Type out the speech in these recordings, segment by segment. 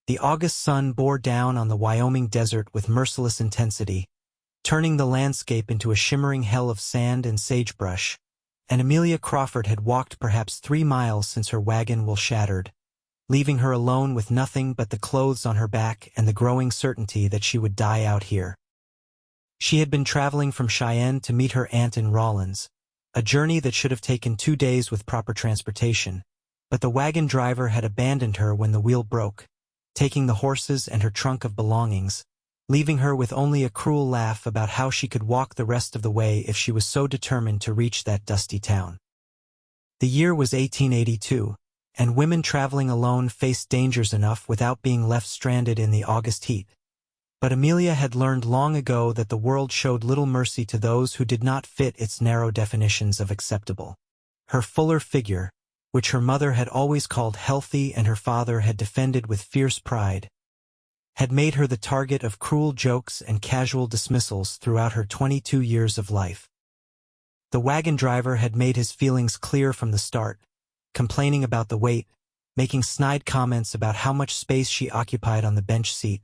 The August sun bore down on the Wyoming desert with merciless intensity, turning the landscape into a shimmering hell of sand and sagebrush, and Amelia Crawford had walked perhaps 3 miles since her wagon wheel shattered, leaving her alone with nothing but the clothes on her back and the growing certainty that she would die out here. She had been traveling from Cheyenne to meet her aunt in Rawlins, a journey that should have taken 2 days with proper transportation, but the wagon driver had abandoned her when the wheel broke, taking the horses and her trunk of belongings, leaving her with only a cruel laugh about how she could walk the rest of the way if she was so determined to reach that dusty town. The year was 1882, and women traveling alone faced dangers enough without being left stranded in the August heat. But Amelia had learned long ago that the world showed little mercy to those who did not fit its narrow definitions of acceptable. Her fuller figure, which her mother had always called healthy and her father had defended with fierce pride, had made her the target of cruel jokes and casual dismissals throughout her 22 years of life. The wagon driver had made his feelings clear from the start, complaining about the weight, making snide comments about how much space she occupied on the bench seat,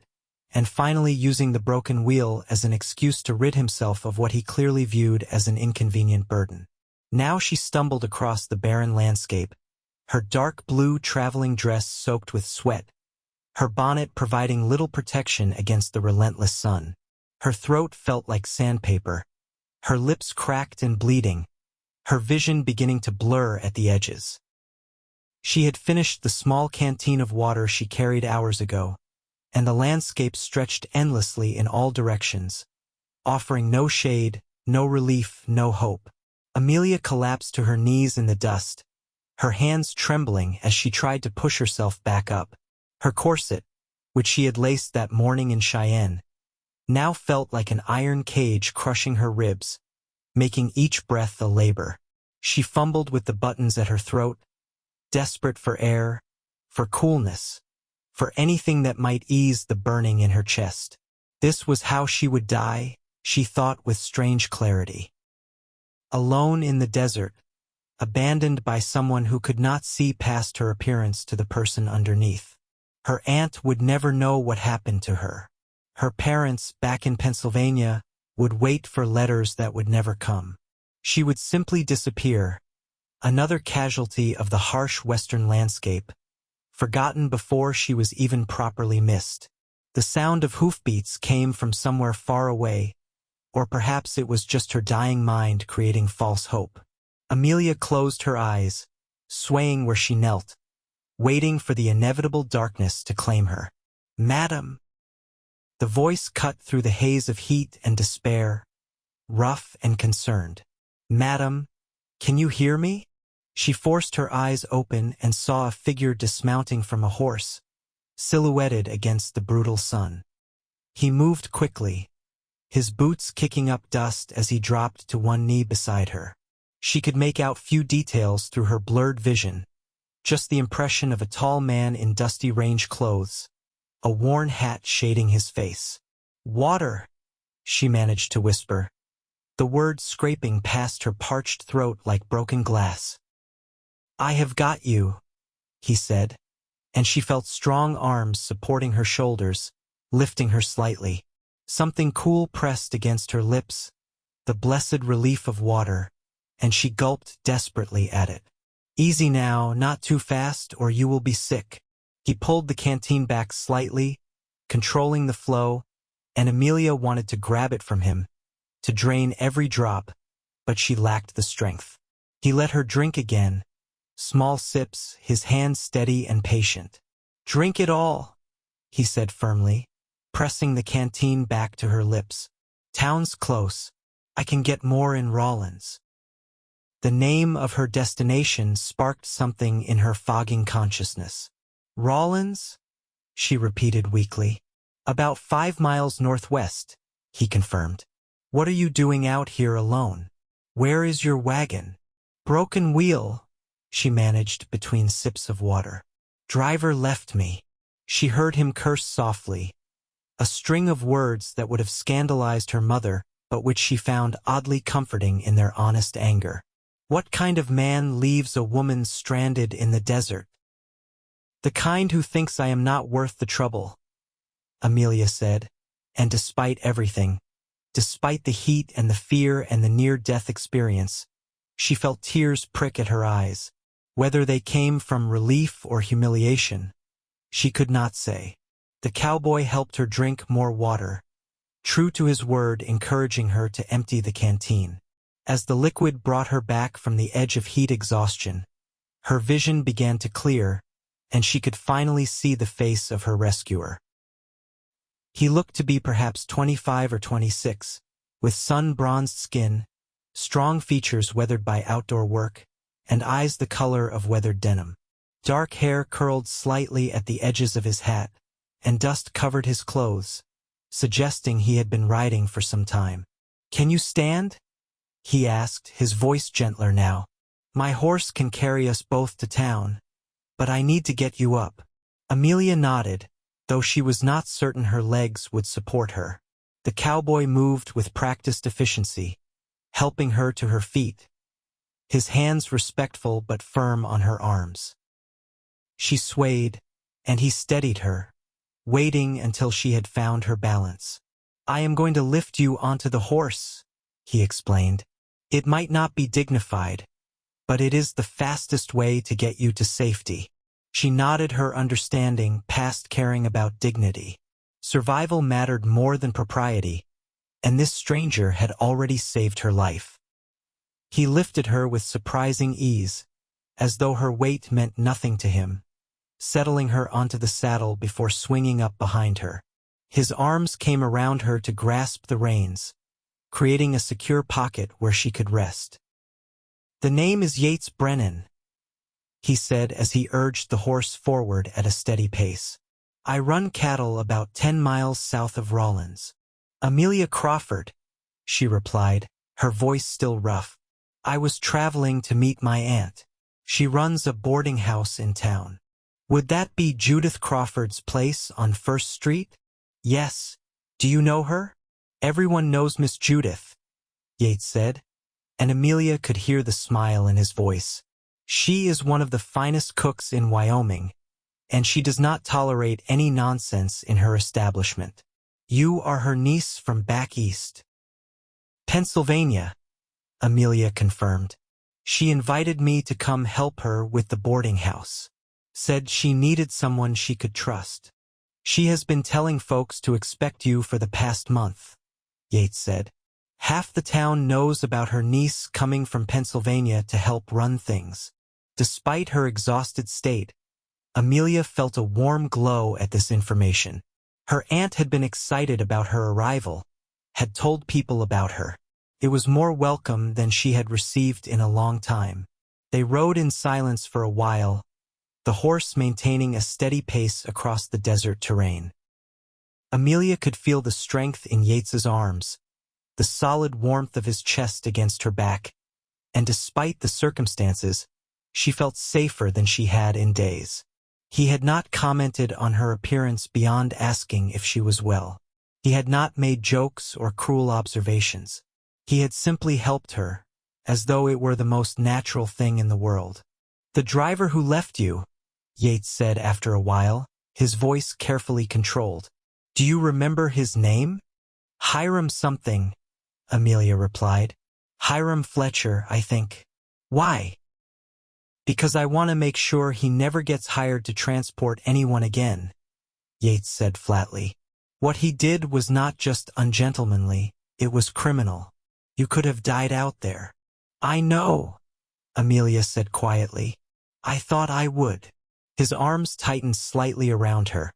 and finally using the broken wheel as an excuse to rid himself of what he clearly viewed as an inconvenient burden. Now she stumbled across the barren landscape, her dark blue traveling dress soaked with sweat, her bonnet providing little protection against the relentless sun. Her throat felt like sandpaper, her lips cracked and bleeding, her vision beginning to blur at the edges. She had finished the small canteen of water she carried hours ago, and the landscape stretched endlessly in all directions, offering no shade, no relief, no hope. Amelia collapsed to her knees in the dust, her hands trembling as she tried to push herself back up. Her corset, which she had laced that morning in Cheyenne, now felt like an iron cage crushing her ribs, making each breath a labor. She fumbled with the buttons at her throat, desperate for air, for coolness, for anything that might ease the burning in her chest. This was how she would die, she thought with strange clarity. Alone in the desert, abandoned by someone who could not see past her appearance to the person underneath. Her aunt would never know what happened to her. Her parents, back in Pennsylvania, would wait for letters that would never come. She would simply disappear, another casualty of the harsh western landscape, forgotten before she was even properly missed. The sound of hoofbeats came from somewhere far away, or perhaps it was just her dying mind creating false hope. Amelia closed her eyes, swaying where she knelt, waiting for the inevitable darkness to claim her. "Madam!" The voice cut through the haze of heat and despair, rough and concerned. "Madam, can you hear me?" She forced her eyes open and saw a figure dismounting from a horse, silhouetted against the brutal sun. He moved quickly, his boots kicking up dust as he dropped to one knee beside her. She could make out few details through her blurred vision, just the impression of a tall man in dusty range clothes, a worn hat shading his face. "Water," she managed to whisper, the words scraping past her parched throat like broken glass. "I have got you," he said, and she felt strong arms supporting her shoulders, lifting her slightly. Something cool pressed against her lips, the blessed relief of water, and she gulped desperately at it. "Easy now, not too fast, or you will be sick." He pulled the canteen back slightly, controlling the flow, and Amelia wanted to grab it from him, to drain every drop, but she lacked the strength. He let her drink again, small sips, his hands steady and patient. "Drink it all," he said firmly, pressing the canteen back to her lips. "Town's close. I can get more in Rawlins." The name of her destination sparked something in her fogging consciousness. "Rawlins?" she repeated weakly. "About 5 miles northwest," he confirmed. "What are you doing out here alone? Where is your wagon?" "Broken wheel," she managed between sips of water. "Driver left me." She heard him curse softly, a string of words that would have scandalized her mother, but which she found oddly comforting in their honest anger. What kind of man leaves a woman stranded in the desert? The kind who thinks I am not worth the trouble, Amelia said, and despite everything, despite the heat and the fear and the near-death experience, she felt tears prick at her eyes. Whether they came from relief or humiliation, she could not say. The cowboy helped her drink more water, true to his word, encouraging her to empty the canteen. As the liquid brought her back from the edge of heat exhaustion, her vision began to clear, and she could finally see the face of her rescuer. He looked to be perhaps 25 or 26, with sun-bronzed skin, strong features weathered by outdoor work, and eyes the color of weathered denim. Dark hair curled slightly at the edges of his hat, and dust covered his clothes, suggesting he had been riding for some time. "Can you stand?" he asked, his voice gentler now. "My horse can carry us both to town, but I need to get you up." Amelia nodded, though she was not certain her legs would support her. The cowboy moved with practiced efficiency, helping her to her feet, his hands respectful but firm on her arms. She swayed, and he steadied her, waiting until she had found her balance. "I am going to lift you onto the horse," he explained. "It might not be dignified, but it is the fastest way to get you to safety." She nodded her understanding, past caring about dignity. Survival mattered more than propriety, and this stranger had already saved her life. He lifted her with surprising ease, as though her weight meant nothing to him, settling her onto the saddle before swinging up behind her. His arms came around her to grasp the reins, creating a secure pocket where she could rest. "The name is Yates Brennan," he said as he urged the horse forward at a steady pace. "I run cattle about 10 miles south of Rawlins." "Amelia Crawford," she replied, her voice still rough. "I was traveling to meet my aunt. She runs a boarding house in town." "Would that be Judith Crawford's place on First Street?" "Yes. Do you know her?" "Everyone knows Miss Judith," Yates said, and Amelia could hear the smile in his voice. "She is one of the finest cooks in Wyoming, and she does not tolerate any nonsense in her establishment. You are her niece from back east." "Pennsylvania," Amelia confirmed. "She invited me to come help her with the boarding house. Said she needed someone she could trust." "She has been telling folks to expect you for the past month," Yates said. "Half the town knows about her niece coming from Pennsylvania to help run things." Despite her exhausted state, Amelia felt a warm glow at this information. Her aunt had been excited about her arrival, had told people about her. It was more welcome than she had received in a long time. They rode in silence for a while, the horse maintaining a steady pace across the desert terrain. Amelia could feel the strength in Yates's arms, the solid warmth of his chest against her back, and despite the circumstances, she felt safer than she had in days. He had not commented on her appearance beyond asking if she was well. He had not made jokes or cruel observations. He had simply helped her, as though it were the most natural thing in the world. "The driver who left you," Yates said after a while, his voice carefully controlled. "Do you remember his name?" "Hiram something," Amelia replied. "Hiram Fletcher, I think." "Why?" "Because I want to make sure he never gets hired to transport anyone again," Yates said flatly. "What he did was not just ungentlemanly, it was criminal. You could have died out there." "I know," Amelia said quietly. "I thought I would." His arms tightened slightly around her,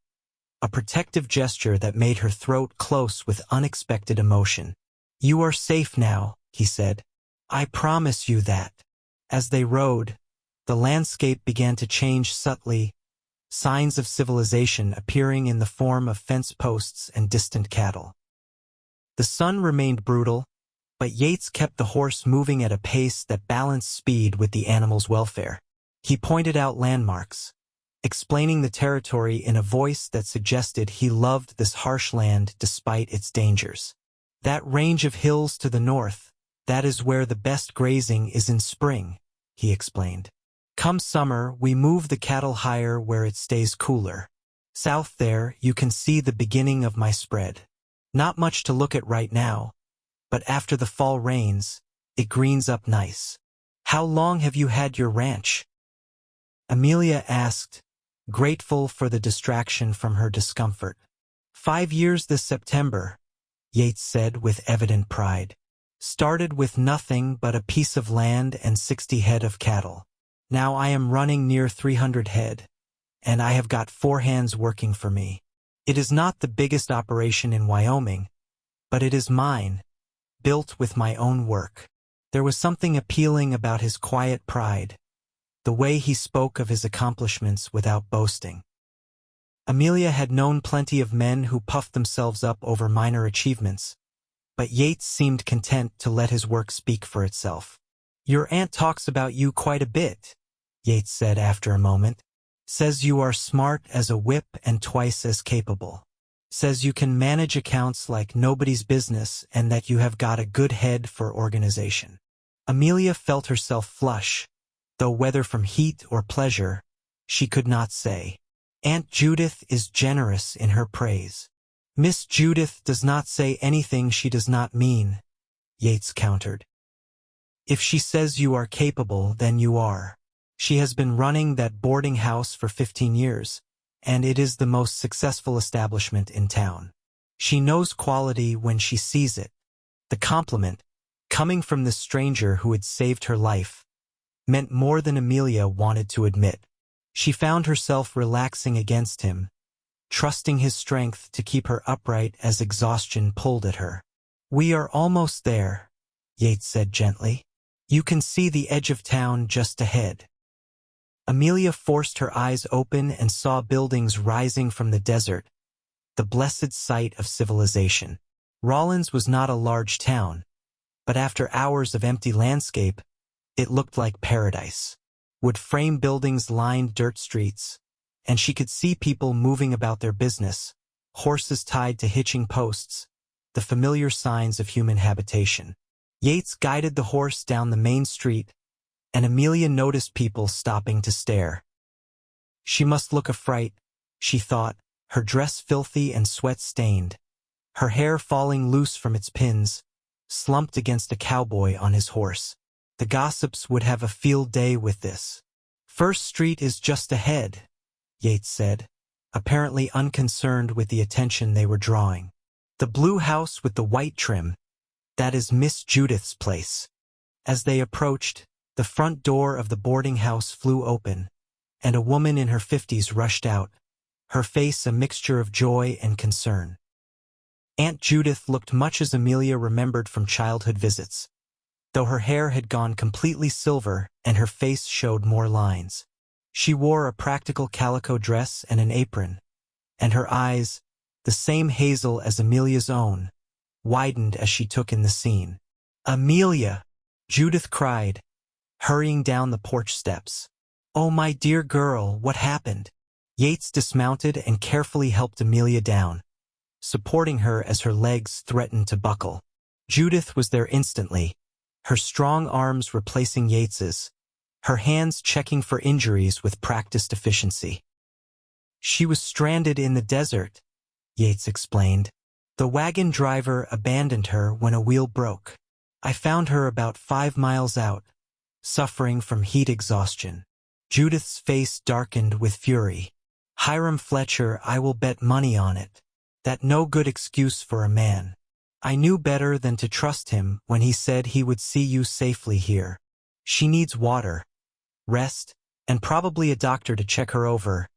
a protective gesture that made her throat close with unexpected emotion. "You are safe now," he said. "I promise you that." As they rode, the landscape began to change subtly, signs of civilization appearing in the form of fence posts and distant cattle. The sun remained brutal, but Yates kept the horse moving at a pace that balanced speed with the animal's welfare. He pointed out landmarks, explaining the territory in a voice that suggested he loved this harsh land despite its dangers. "That range of hills to the north, that is where the best grazing is in spring," he explained. Come summer, we move the cattle higher where it stays cooler. South there, you can see the beginning of my spread. Not much to look at right now, but after the fall rains, it greens up nice. How long have you had your ranch? Amelia asked, grateful for the distraction from her discomfort. 5 years this September, Yates said with evident pride. Started with nothing but a piece of land and 60 head of cattle. Now I am running near 300 head, and I have got 4 hands working for me. It is not the biggest operation in Wyoming, but it is mine, built with my own work. There was something appealing about his quiet pride, the way he spoke of his accomplishments without boasting. Amelia had known plenty of men who puffed themselves up over minor achievements, but Yates seemed content to let his work speak for itself. Your aunt talks about you quite a bit, Yates said after a moment. Says you are smart as a whip and twice as capable. Says you can manage accounts like nobody's business and that you have got a good head for organization. Amelia felt herself flush, though whether from heat or pleasure, she could not say. Aunt Judith is generous in her praise. Miss Judith does not say anything she does not mean, Yates countered. If she says you are capable, then you are. She has been running that boarding house for 15 years, and it is the most successful establishment in town. She knows quality when she sees it. The compliment, coming from the stranger who had saved her life, meant more than Amelia wanted to admit. She found herself relaxing against him, trusting his strength to keep her upright as exhaustion pulled at her. We are almost there, Yates said gently. You can see the edge of town just ahead. Amelia forced her eyes open and saw buildings rising from the desert, the blessed sight of civilization. Rawlins was not a large town, but after hours of empty landscape, it looked like paradise. Wood frame buildings lined dirt streets, and she could see people moving about their business, horses tied to hitching posts, the familiar signs of human habitation. Yates guided the horse down the main street, and Amelia noticed people stopping to stare. She must look a fright, she thought, her dress filthy and sweat-stained, her hair falling loose from its pins, slumped against a cowboy on his horse. The gossips would have a field day with this. First Street is just ahead, Yates said, apparently unconcerned with the attention they were drawing. The blue house with the white trim, that is Miss Judith's place. As they approached, the front door of the boarding house flew open, and a woman in her 50s rushed out, her face a mixture of joy and concern. Aunt Judith looked much as Amelia remembered from childhood visits, though her hair had gone completely silver and her face showed more lines. She wore a practical calico dress and an apron, and her eyes, the same hazel as Amelia's own, widened as she took in the scene. Amelia! Judith cried, hurrying down the porch steps. Oh, my dear girl, what happened? Yates dismounted and carefully helped Amelia down, supporting her as her legs threatened to buckle. Judith was there instantly, her strong arms replacing Yates's, her hands checking for injuries with practiced efficiency. She was stranded in the desert, Yates explained. The wagon driver abandoned her when a wheel broke. I found her about 5 miles out, suffering from heat exhaustion. Judith's face darkened with fury. Hiram Fletcher, I will bet money on it. That no good excuse for a man. I knew better than to trust him when he said he would see you safely here. She needs water, rest, and probably a doctor to check her over,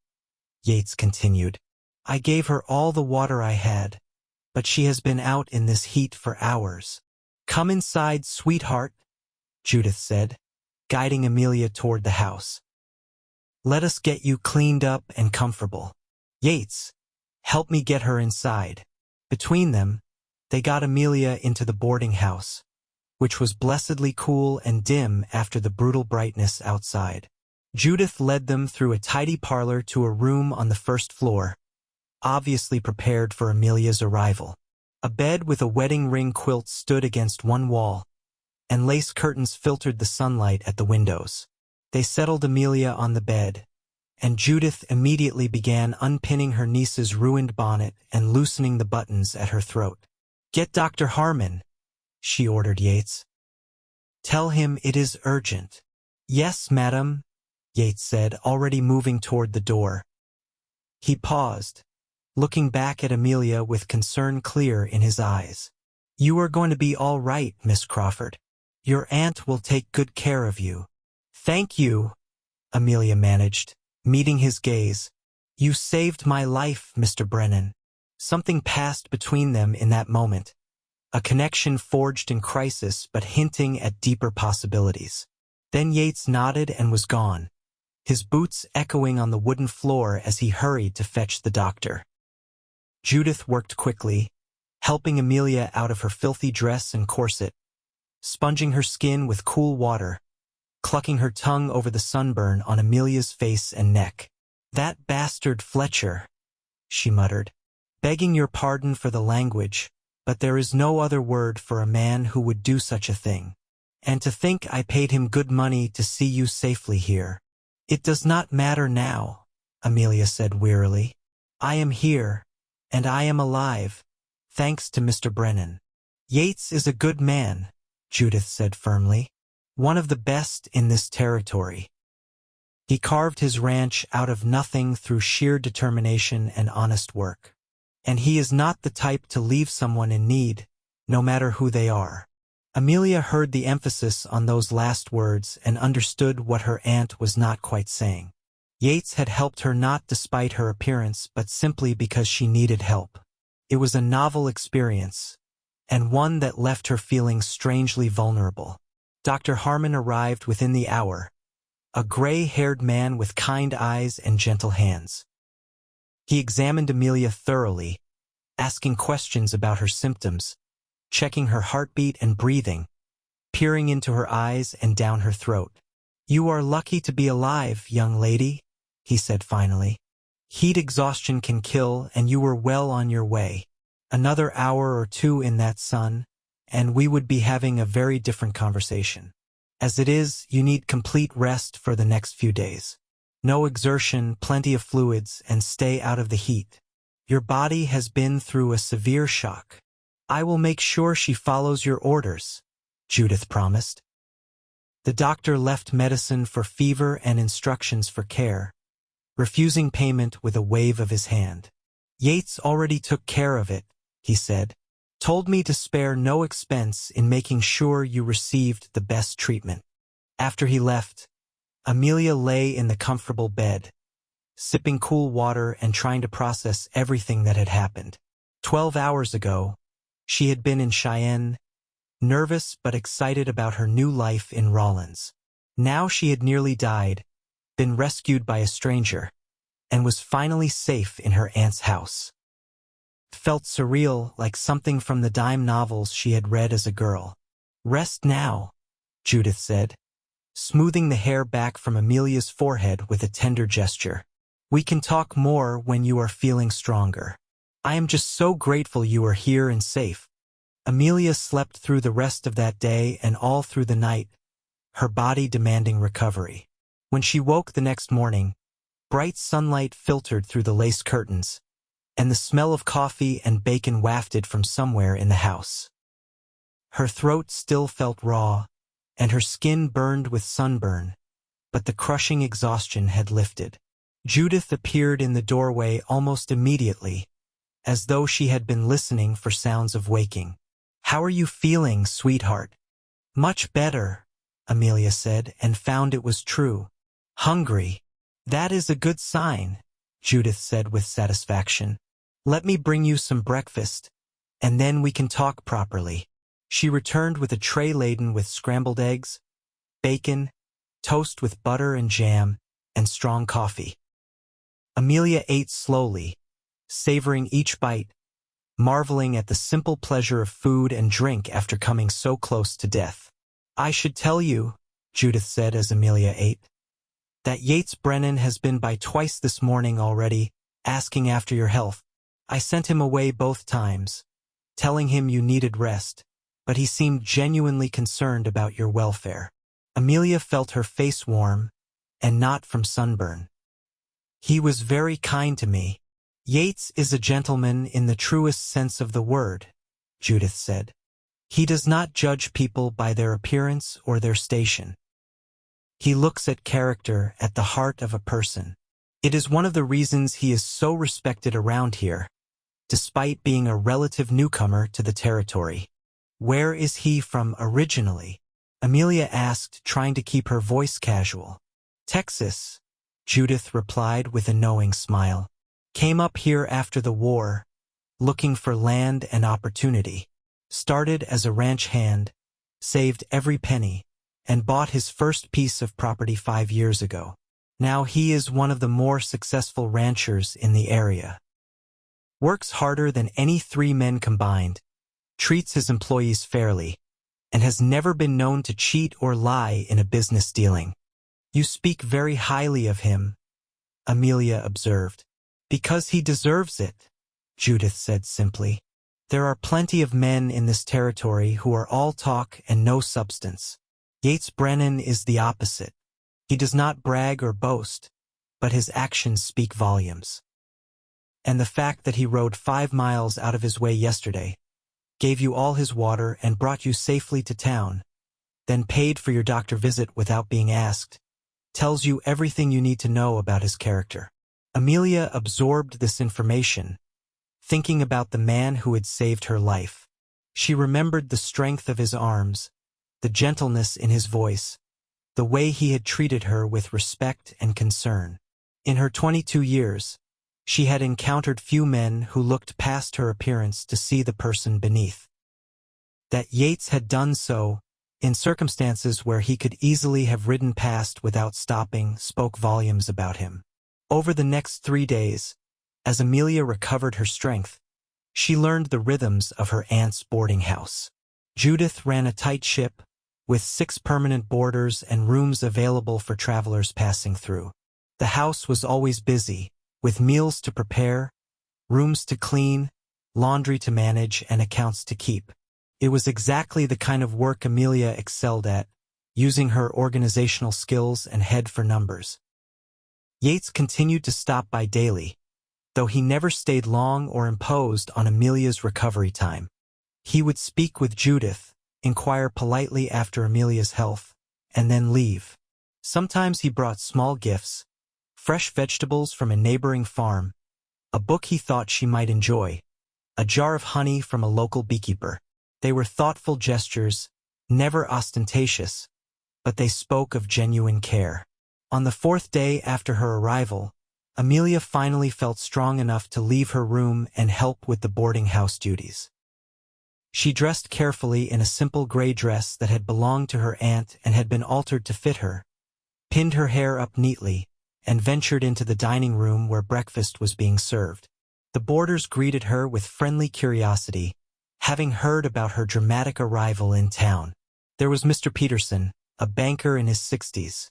Yates continued. I gave her all the water I had, but she has been out in this heat for hours. Come inside, sweetheart, Judith said, guiding Amelia toward the house. Let us get you cleaned up and comfortable. Yates, help me get her inside. Between them, they got Amelia into the boarding house, which was blessedly cool and dim after the brutal brightness outside. Judith led them through a tidy parlor to a room on the first floor, obviously prepared for Amelia's arrival. A bed with a wedding ring quilt stood against one wall, and lace curtains filtered the sunlight at the windows. They settled Amelia on the bed, and Judith immediately began unpinning her niece's ruined bonnet and loosening the buttons at her throat. "Get Dr. Harmon," she ordered Yates. "Tell him it is urgent." "Yes, madam," Yates said, already moving toward the door. He paused, looking back at Amelia with concern clear in his eyes. "You are going to be all right, Miss Crawford. Your aunt will take good care of you." "Thank you," Amelia managed, meeting his gaze. "You saved my life, Mr. Brennan." Something passed between them in that moment, a connection forged in crisis but hinting at deeper possibilities. Then Yates nodded and was gone, his boots echoing on the wooden floor as he hurried to fetch the doctor. Judith worked quickly, helping Amelia out of her filthy dress and corset, sponging her skin with cool water, clucking her tongue over the sunburn on Amelia's face and neck. "That bastard Fletcher," she muttered. "Begging your pardon for the language, but there is no other word for a man who would do such a thing. And to think I paid him good money to see you safely here." "It does not matter now," Amelia said wearily. "I am here, and I am alive, thanks to Mr. Brennan." "Yates is a good man," Judith said firmly. "One of the best in this territory. He carved his ranch out of nothing through sheer determination and honest work. And he is not the type to leave someone in need, no matter who they are." Amelia heard the emphasis on those last words and understood what her aunt was not quite saying. Yates had helped her not despite her appearance but simply because she needed help. It was a novel experience, and one that left her feeling strangely vulnerable. Dr. Harmon arrived within the hour, a gray-haired man with kind eyes and gentle hands. He examined Amelia thoroughly, asking questions about her symptoms, checking her heartbeat and breathing, peering into her eyes and down her throat. "You are lucky to be alive, young lady," he said finally. "Heat exhaustion can kill, and you were well on your way. Another hour or two in that sun, and we would be having a very different conversation. As it is, you need complete rest for the next few days. No exertion, plenty of fluids, and stay out of the heat. Your body has been through a severe shock." "I will make sure she follows your orders," Judith promised. The doctor left medicine for fever and instructions for care, refusing payment with a wave of his hand. "Yates already took care of it," he said. "Told me to spare no expense in making sure you received the best treatment." After he left, Amelia lay in the comfortable bed, sipping cool water and trying to process everything that had happened. 12 hours ago, she had been in Cheyenne, nervous but excited about her new life in Rawlins. Now she had nearly died, been rescued by a stranger, and was finally safe in her aunt's house. It felt surreal, like something from the dime novels she had read as a girl. "Rest now," Judith said, smoothing the hair back from Amelia's forehead with a tender gesture. "We can talk more when you are feeling stronger. I am just so grateful you are here and safe." Amelia slept through the rest of that day and all through the night, her body demanding recovery. When she woke the next morning, bright sunlight filtered through the lace curtains, and the smell of coffee and bacon wafted from somewhere in the house. Her throat still felt raw, and her skin burned with sunburn, but the crushing exhaustion had lifted. Judith appeared in the doorway almost immediately, as though she had been listening for sounds of waking. "How are you feeling, sweetheart?" "Much better," Amelia said, and found it was true. "Hungry." "That is a good sign," Judith said with satisfaction. "Let me bring you some breakfast, and then we can talk properly." She returned with a tray laden with scrambled eggs, bacon, toast with butter and jam, and strong coffee. Amelia ate slowly, savoring each bite, marveling at the simple pleasure of food and drink after coming so close to death. "I should tell you," Judith said as Amelia ate, "that Yates Brennan has been by twice this morning already, asking after your health. I sent him away both times, telling him you needed rest, but he seemed genuinely concerned about your welfare." Amelia felt her face warm, and not from sunburn. He was very kind to me. Yates is a gentleman in the truest sense of the word, Judith said. He does not judge people by their appearance or their station. He looks at character, at the heart of a person. It is one of the reasons he is so respected around here, despite being a relative newcomer to the territory. Where is he from originally? Amelia asked, trying to keep her voice casual. Texas, Judith replied with a knowing smile. Came up here after the war, looking for land and opportunity. Started as a ranch hand, saved every penny, and bought his first piece of property 5 years ago. Now he is one of the more successful ranchers in the area. Works harder than any 3 men combined, treats his employees fairly, and has never been known to cheat or lie in a business dealing. You speak very highly of him, Amelia observed. Because he deserves it, Judith said simply. There are plenty of men in this territory who are all talk and no substance. Yates Brennan is the opposite. He does not brag or boast, but his actions speak volumes. And the fact that he rode 5 miles out of his way yesterday, gave you all his water and brought you safely to town, then paid for your doctor visit without being asked, tells you everything you need to know about his character. Amelia absorbed this information, thinking about the man who had saved her life. She remembered the strength of his arms, the gentleness in his voice, the way he had treated her with respect and concern. In her 22 years, she had encountered few men who looked past her appearance to see the person beneath. That Yates had done so, in circumstances where he could easily have ridden past without stopping, spoke volumes about him. Over the next 3 days, as Amelia recovered her strength, she learned the rhythms of her aunt's boarding house. Judith ran a tight ship, with 6 permanent boarders and rooms available for travelers passing through. The house was always busy, with meals to prepare, rooms to clean, laundry to manage, and accounts to keep. It was exactly the kind of work Amelia excelled at, using her organizational skills and head for numbers. Yates continued to stop by daily, though he never stayed long or imposed on Amelia's recovery time. He would speak with Judith, inquire politely after Amelia's health, and then leave. Sometimes he brought small gifts, fresh vegetables from a neighboring farm, a book he thought she might enjoy, a jar of honey from a local beekeeper. They were thoughtful gestures, never ostentatious, but they spoke of genuine care. On the 4th day after her arrival, Amelia finally felt strong enough to leave her room and help with the boarding house duties. She dressed carefully in a simple gray dress that had belonged to her aunt and had been altered to fit her, pinned her hair up neatly, and ventured into the dining room where breakfast was being served. The boarders greeted her with friendly curiosity, having heard about her dramatic arrival in town. There was Mr. Peterson, a banker in his 60s.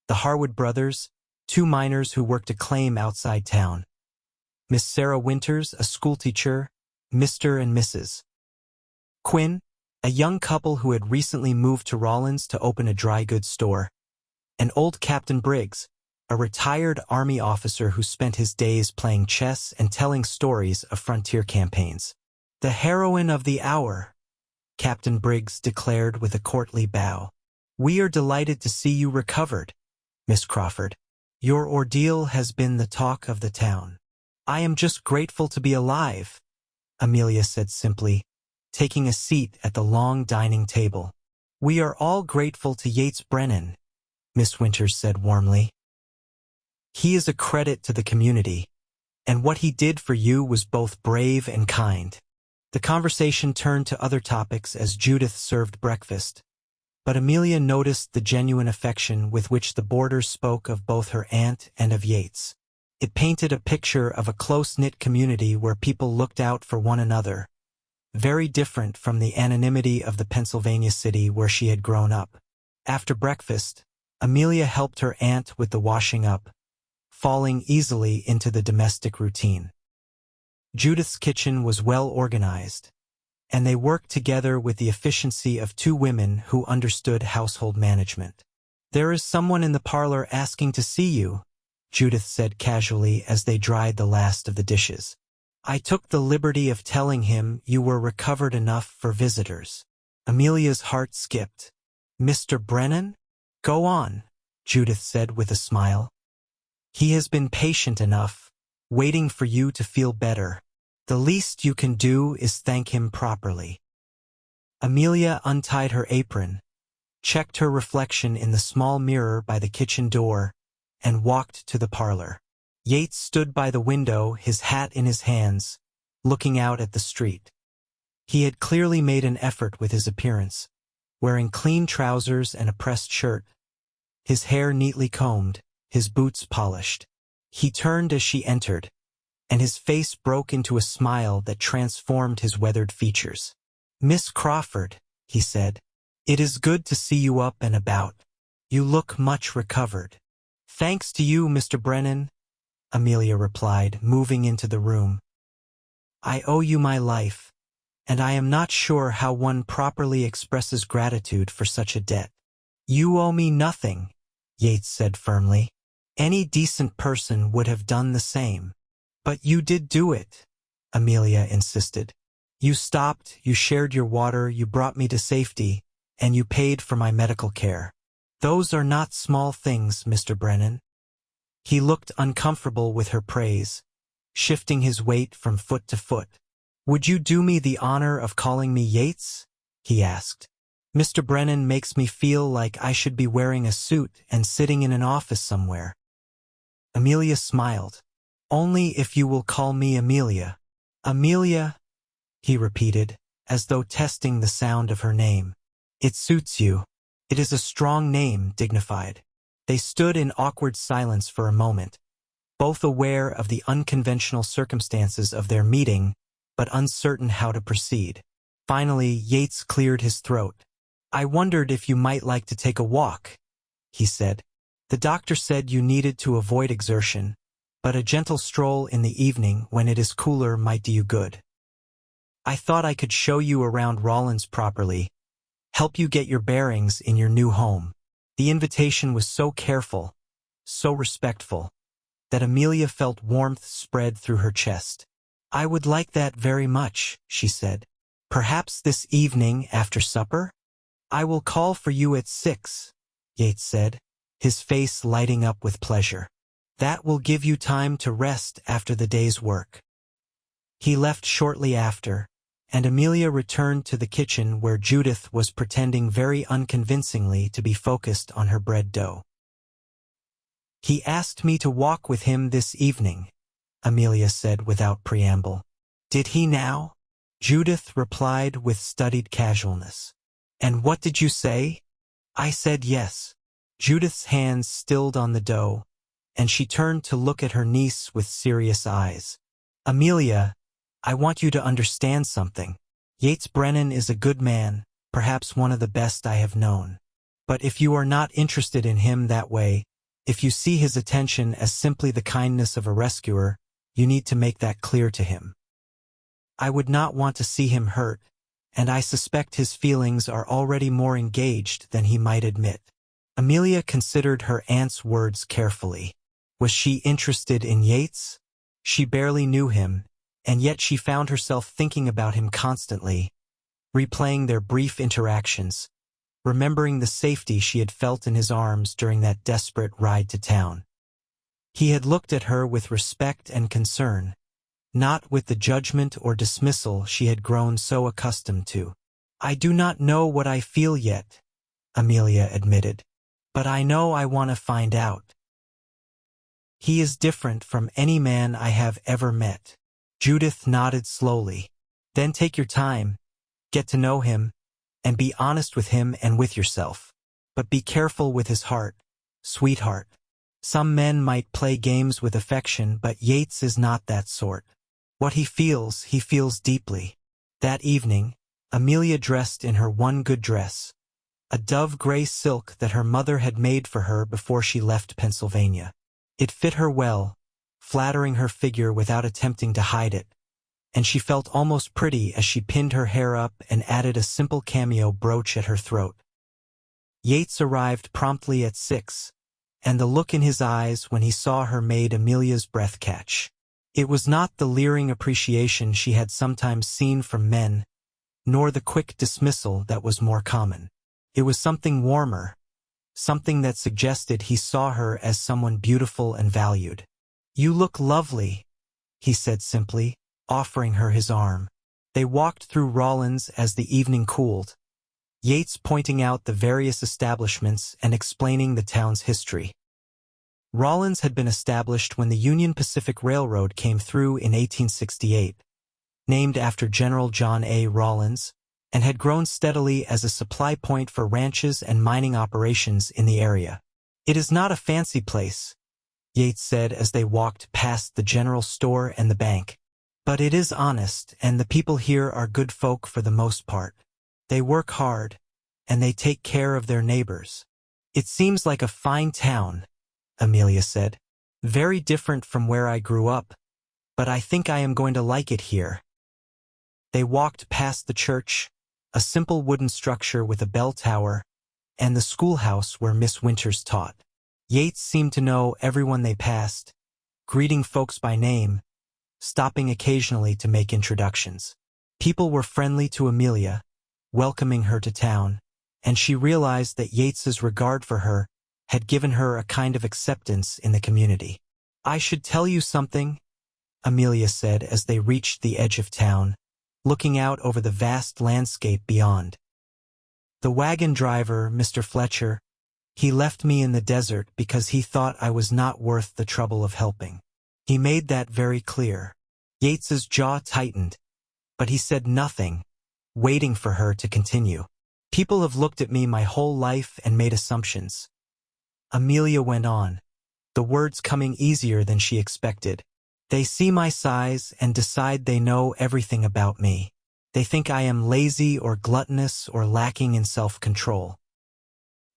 The Harwood brothers, 2 miners who worked a claim outside town. Miss Sarah Winters, a schoolteacher, Mr. and Mrs. Quinn, a young couple who had recently moved to Rawlins to open a dry goods store, and old Captain Briggs, a retired Army officer who spent his days playing chess and telling stories of frontier campaigns. The heroine of the hour, Captain Briggs declared with a courtly bow. We are delighted to see you recovered, Miss Crawford. Your ordeal has been the talk of the town. I am just grateful to be alive, Amelia said simply, taking a seat at the long dining table. We are all grateful to Yates Brennan, Miss Winters said warmly. He is a credit to the community, and what he did for you was both brave and kind. The conversation turned to other topics as Judith served breakfast, but Amelia noticed the genuine affection with which the boarders spoke of both her aunt and of Yates. It painted a picture of a close-knit community where people looked out for one another, very different from the anonymity of the Pennsylvania city where she had grown up. After breakfast, Amelia helped her aunt with the washing up, falling easily into the domestic routine. Judith's kitchen was well organized, and they worked together with the efficiency of 2 women who understood household management. "There is someone in the parlor asking to see you," Judith said casually as they dried the last of the dishes. "I took the liberty of telling him you were recovered enough for visitors." Amelia's heart skipped. "Mr. Brennan? Go on," Judith said with a smile. "He has been patient enough, waiting for you to feel better. The least you can do is thank him properly." Amelia untied her apron, checked her reflection in the small mirror by the kitchen door, and walked to the parlor. Yates stood by the window, his hat in his hands, looking out at the street. He had clearly made an effort with his appearance, wearing clean trousers and a pressed shirt, his hair neatly combed, his boots polished. He turned as she entered, and his face broke into a smile that transformed his weathered features. "Miss Crawford," he said, "it is good to see you up and about. You look much recovered." "Thanks to you, Mr. Brennan," Amelia replied, moving into the room. "I owe you my life, and I am not sure how one properly expresses gratitude for such a debt." "You owe me nothing," Yates said firmly. "Any decent person would have done the same." "But you did do it," Amelia insisted. "You stopped, you shared your water, you brought me to safety, and you paid for my medical care. Those are not small things, Mr. Brennan." He looked uncomfortable with her praise, shifting his weight from foot to foot. "Would you do me the honor of calling me Yates?" he asked. "Mr. Brennan makes me feel like I should be wearing a suit and sitting in an office somewhere." Amelia smiled. "Only if you will call me Amelia." "Amelia," he repeated, as though testing the sound of her name. "It suits you. It is a strong name, dignified." They stood in awkward silence for a moment, both aware of the unconventional circumstances of their meeting, but uncertain how to proceed. Finally, Yates cleared his throat. "I wondered if you might like to take a walk," he said. "The doctor said you needed to avoid exertion, but a gentle stroll in the evening when it is cooler might do you good. I thought I could show you around Rawlins properly, help you get your bearings in your new home." The invitation was so careful, so respectful, that Amelia felt warmth spread through her chest. "I would like that very much," she said. "Perhaps this evening after supper?" "I will call for you at 6, Yates said, his face lighting up with pleasure. "That will give you time to rest after the day's work." He left shortly after, and Amelia returned to the kitchen where Judith was pretending very unconvincingly to be focused on her bread dough. "He asked me to walk with him this evening," Amelia said without preamble. "Did he now?" Judith replied with studied casualness. "And what did you say?" "I said yes." Judith's hands stilled on the dough, and she turned to look at her niece with serious eyes. "Amelia, I want you to understand something. Yates Brennan is a good man, perhaps one of the best I have known. But if you are not interested in him that way, if you see his attention as simply the kindness of a rescuer, you need to make that clear to him. I would not want to see him hurt, and I suspect his feelings are already more engaged than he might admit." Amelia considered her aunt's words carefully. Was she interested in Yates? She barely knew him, and yet she found herself thinking about him constantly, replaying their brief interactions, remembering the safety she had felt in his arms during that desperate ride to town. He had looked at her with respect and concern, not with the judgment or dismissal she had grown so accustomed to. "I do not know what I feel yet," Amelia admitted, "but I know I want to find out. He is different from any man I have ever met." Judith nodded slowly. "Then take your time, get to know him, and be honest with him and with yourself. But be careful with his heart, sweetheart. Some men might play games with affection, but Yates is not that sort. What he feels deeply." That evening, Amelia dressed in her one good dress, a dove-gray silk that her mother had made for her before she left Pennsylvania. It fit her well, flattering her figure without attempting to hide it, and she felt almost pretty as she pinned her hair up and added a simple cameo brooch at her throat. Yates arrived promptly at 6, and the look in his eyes when he saw her made Amelia's breath catch. It was not the leering appreciation she had sometimes seen from men, nor the quick dismissal that was more common. It was something warmer, something that suggested he saw her as someone beautiful and valued. "You look lovely," he said simply, offering her his arm. They walked through Rawlins as the evening cooled, Yates pointing out the various establishments and explaining the town's history. Rawlins had been established when the Union Pacific Railroad came through in 1868, named after General John A. Rawlins, and had grown steadily as a supply point for ranches and mining operations in the area. "It is not a fancy place," Yates said as they walked past the general store and the bank. "But it is honest, and the people here are good folk for the most part. They work hard, and they take care of their neighbors." "It seems like a fine town," Amelia said. "Very different from where I grew up, but I think I am going to like it here." They walked past the church, a simple wooden structure with a bell tower, and the schoolhouse where Miss Winters taught. Yates seemed to know everyone they passed, greeting folks by name, stopping occasionally to make introductions. People were friendly to Amelia, welcoming her to town, and she realized that Yates's regard for her had given her a kind of acceptance in the community. "I should tell you something," Amelia said as they reached the edge of town, looking out over the vast landscape beyond. "The wagon driver, Mr. Fletcher, he left me in the desert because he thought I was not worth the trouble of helping. He made that very clear." Yates's jaw tightened, but he said nothing, waiting for her to continue. "People have looked at me my whole life and made assumptions," Amelia went on, the words coming easier than she expected. "They see my size and decide they know everything about me. They think I am lazy or gluttonous or lacking in self-control.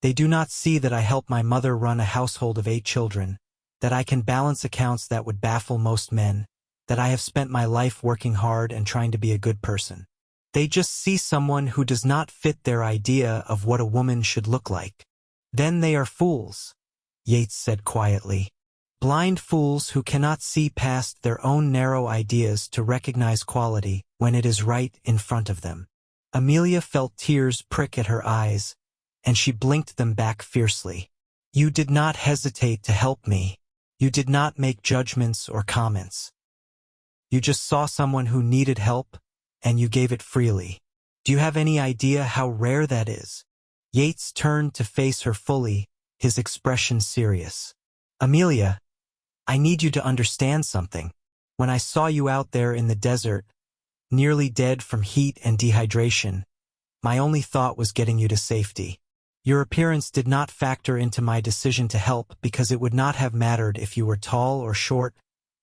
They do not see that I help my mother run a household of 8 children, that I can balance accounts that would baffle most men, that I have spent my life working hard and trying to be a good person. They just see someone who does not fit their idea of what a woman should look like. Then they are fools," Yates said quietly. "Blind fools who cannot see past their own narrow ideas to recognize quality when it is right in front of them." Amelia felt tears prick at her eyes, and she blinked them back fiercely. "You did not hesitate to help me. You did not make judgments or comments. You just saw someone who needed help, and you gave it freely. Do you have any idea how rare that is?" Yates turned to face her fully, his expression serious. "Amelia, I need you to understand something. When I saw you out there in the desert, nearly dead from heat and dehydration, my only thought was getting you to safety. Your appearance did not factor into my decision to help because it would not have mattered if you were tall or short,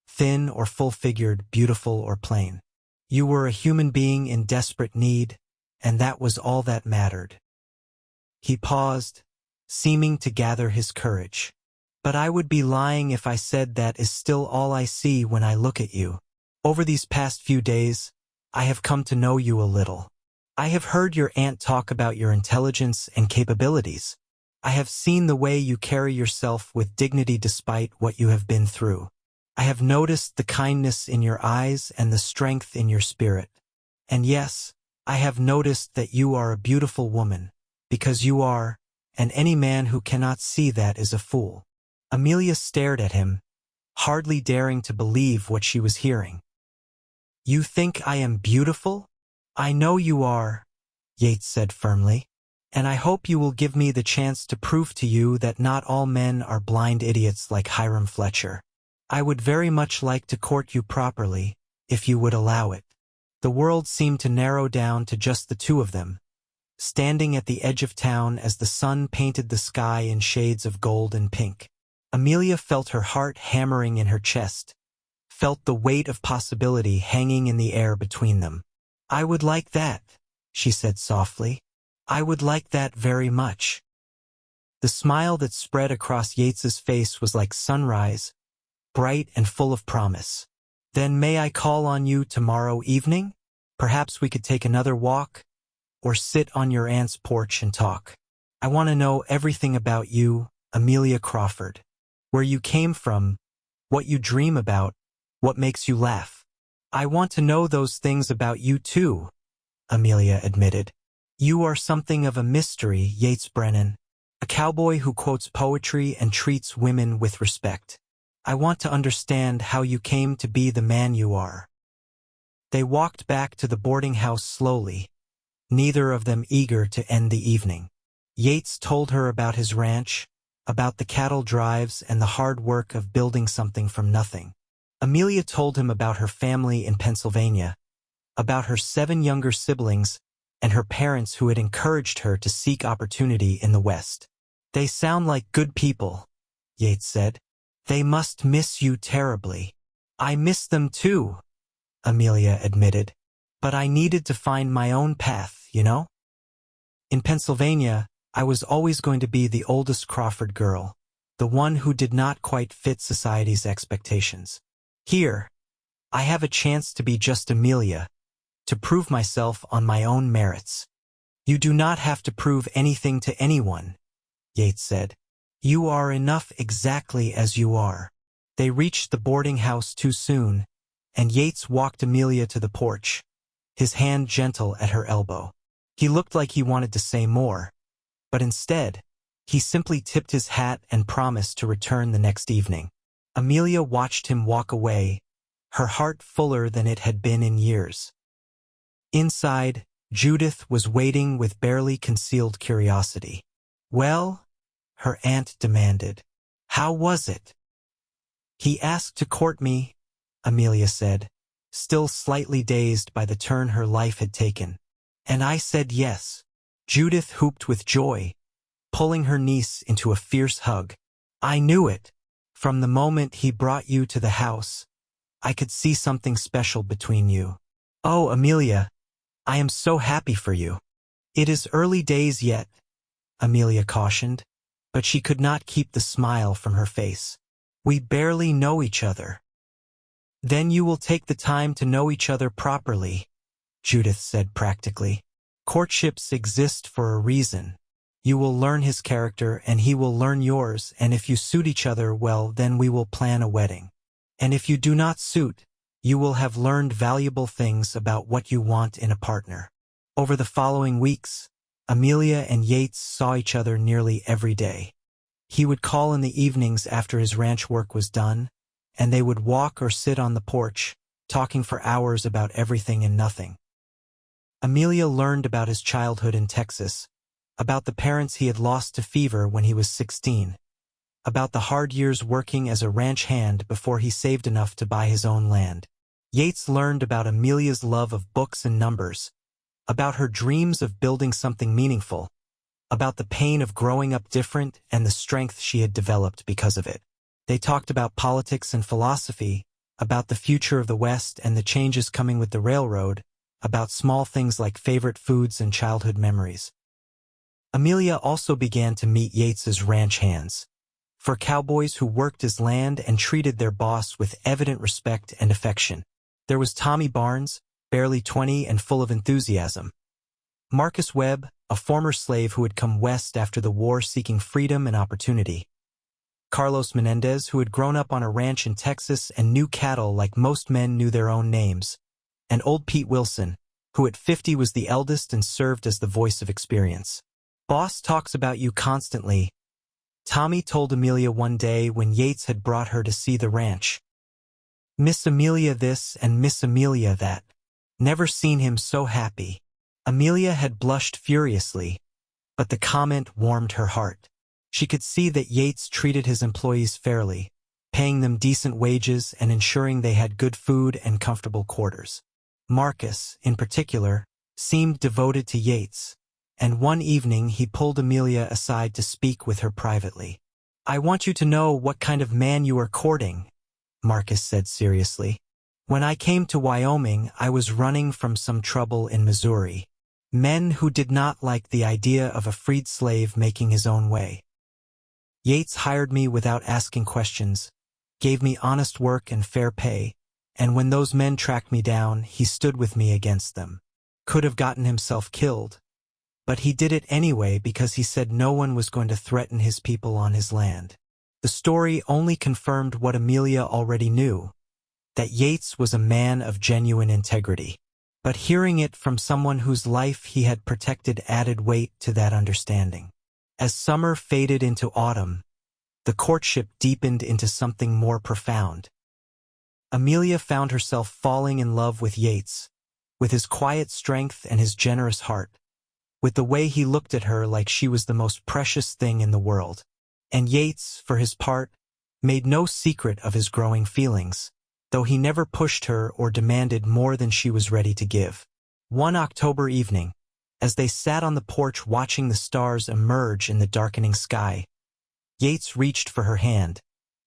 thin or full-figured, beautiful or plain. You were a human being in desperate need, and that was all that mattered." He paused, seeming to gather his courage. "But I would be lying if I said that is still all I see when I look at you. Over these past few days, I have come to know you a little. I have heard your aunt talk about your intelligence and capabilities. I have seen the way you carry yourself with dignity despite what you have been through. I have noticed the kindness in your eyes and the strength in your spirit. And yes, I have noticed that you are a beautiful woman, because you are, and any man who cannot see that is a fool." Amelia stared at him, hardly daring to believe what she was hearing. "You think I am beautiful? I know you are," Yates said firmly, "and I hope you will give me the chance to prove to you that not all men are blind idiots like Hiram Fletcher. I would very much like to court you properly, if you would allow it." The world seemed to narrow down to just the two of them, standing at the edge of town as the sun painted the sky in shades of gold and pink. Amelia felt her heart hammering in her chest, felt the weight of possibility hanging in the air between them. "I would like that," she said softly. "I would like that very much." The smile that spread across Yates's face was like sunrise, bright and full of promise. "Then may I call on you tomorrow evening? Perhaps we could take another walk, or sit on your aunt's porch and talk." I want to know everything about you, Amelia Crawford. Where you came from, what you dream about, what makes you laugh. I want to know those things about you too, Amelia admitted. You are something of a mystery, Yates Brennan. A cowboy who quotes poetry and treats women with respect. I want to understand how you came to be the man you are. They walked back to the boarding house slowly, neither of them eager to end the evening. Yates told her about his ranch, about the cattle drives and the hard work of building something from nothing. Amelia told him about her family in Pennsylvania, about her 7 younger siblings, and her parents who had encouraged her to seek opportunity in the West. They sound like good people, Yates said. They must miss you terribly. I miss them too, Amelia admitted. But I needed to find my own path, you know? In Pennsylvania, I was always going to be the oldest Crawford girl, the one who did not quite fit society's expectations. Here, I have a chance to be just Amelia, to prove myself on my own merits. You do not have to prove anything to anyone, Yates said. You are enough exactly as you are. They reached the boarding house too soon, and Yates walked Amelia to the porch, his hand gentle at her elbow. He looked like he wanted to say more, but instead, he simply tipped his hat and promised to return the next evening. Amelia watched him walk away, her heart fuller than it had been in years. Inside, Judith was waiting with barely concealed curiosity. Well, her aunt demanded. How was it? He asked to court me, Amelia said, still slightly dazed by the turn her life had taken. And I said yes. Judith whooped with joy, pulling her niece into a fierce hug. I knew it. From the moment he brought you to the house, I could see something special between you. Oh, Amelia, I am so happy for you. It is early days yet, Amelia cautioned, but she could not keep the smile from her face. We barely know each other. Then you will take the time to know each other properly, Judith said practically. Courtships exist for a reason. You will learn his character and he will learn yours, and if you suit each other well, then we will plan a wedding. And if you do not suit, you will have learned valuable things about what you want in a partner. Over the following weeks, Amelia and Yates saw each other nearly every day. He would call in the evenings after his ranch work was done, and they would walk or sit on the porch, talking for hours about everything and nothing. Amelia learned about his childhood in Texas, about the parents he had lost to fever when he was 16, about the hard years working as a ranch hand before he saved enough to buy his own land. Yates learned about Amelia's love of books and numbers, about her dreams of building something meaningful, about the pain of growing up different and the strength she had developed because of it. They talked about politics and philosophy, about the future of the West and the changes coming with the railroad, about small things like favorite foods and childhood memories. Amelia also began to meet Yates's ranch hands. For cowboys who worked his land and treated their boss with evident respect and affection. There was Tommy Barnes, barely 20 and full of enthusiasm. Marcus Webb, a former slave who had come west after the war seeking freedom and opportunity. Carlos Menendez, who had grown up on a ranch in Texas and knew cattle like most men knew their own names. And old Pete Wilson, who at 50 was the eldest and served as the voice of experience. Boss talks about you constantly, Tommy told Amelia one day when Yates had brought her to see the ranch. Miss Amelia this and Miss Amelia that. Never seen him so happy. Amelia had blushed furiously, but the comment warmed her heart. She could see that Yates treated his employees fairly, paying them decent wages and ensuring they had good food and comfortable quarters. Marcus, in particular, seemed devoted to Yates, and one evening he pulled Amelia aside to speak with her privately. I want you to know what kind of man you are courting, Marcus said seriously. When I came to Wyoming, I was running from some trouble in Missouri. Men who did not like the idea of a freed slave making his own way. Yates hired me without asking questions, gave me honest work and fair pay, and when those men tracked me down, he stood with me against them. Could have gotten himself killed, but he did it anyway because he said no one was going to threaten his people on his land. The story only confirmed what Amelia already knew, that Yates was a man of genuine integrity. But hearing it from someone whose life he had protected added weight to that understanding. As summer faded into autumn, the courtship deepened into something more profound. Amelia found herself falling in love with Yates, with his quiet strength and his generous heart, with the way he looked at her like she was the most precious thing in the world. And Yates, for his part, made no secret of his growing feelings, though he never pushed her or demanded more than she was ready to give. One October evening, as they sat on the porch watching the stars emerge in the darkening sky, Yates reached for her hand,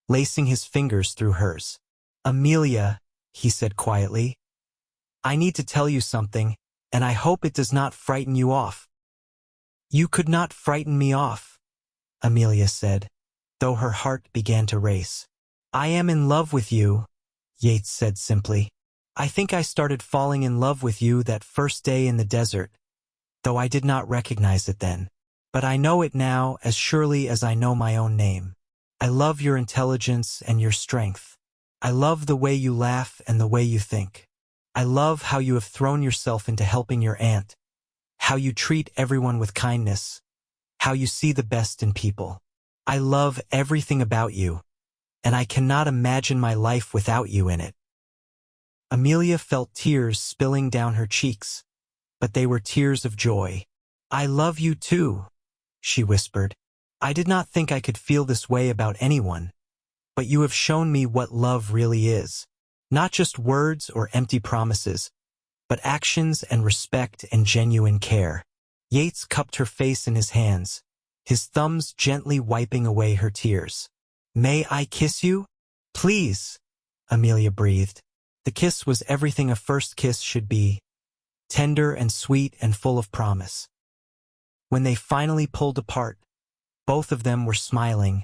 lacing his fingers through hers. "Amelia," he said quietly, "I need to tell you something, and I hope it does not frighten you off." "You could not frighten me off," Amelia said, though her heart began to race. "I am in love with you," Yates said simply. "I think I started falling in love with you that first day in the desert, though I did not recognize it then. But I know it now as surely as I know my own name. I love your intelligence and your strength. I love the way you laugh and the way you think. I love how you have thrown yourself into helping your aunt, how you treat everyone with kindness, how you see the best in people. I love everything about you, and I cannot imagine my life without you in it." Amelia felt tears spilling down her cheeks, but they were tears of joy. "I love you too," she whispered. "I did not think I could feel this way about anyone, but you have shown me what love really is. Not just words or empty promises, but actions and respect and genuine care." Yates cupped her face in his hands, his thumbs gently wiping away her tears. "May I kiss you?" "Please," Amelia breathed. The kiss was everything a first kiss should be, tender and sweet and full of promise. When they finally pulled apart, both of them were smiling,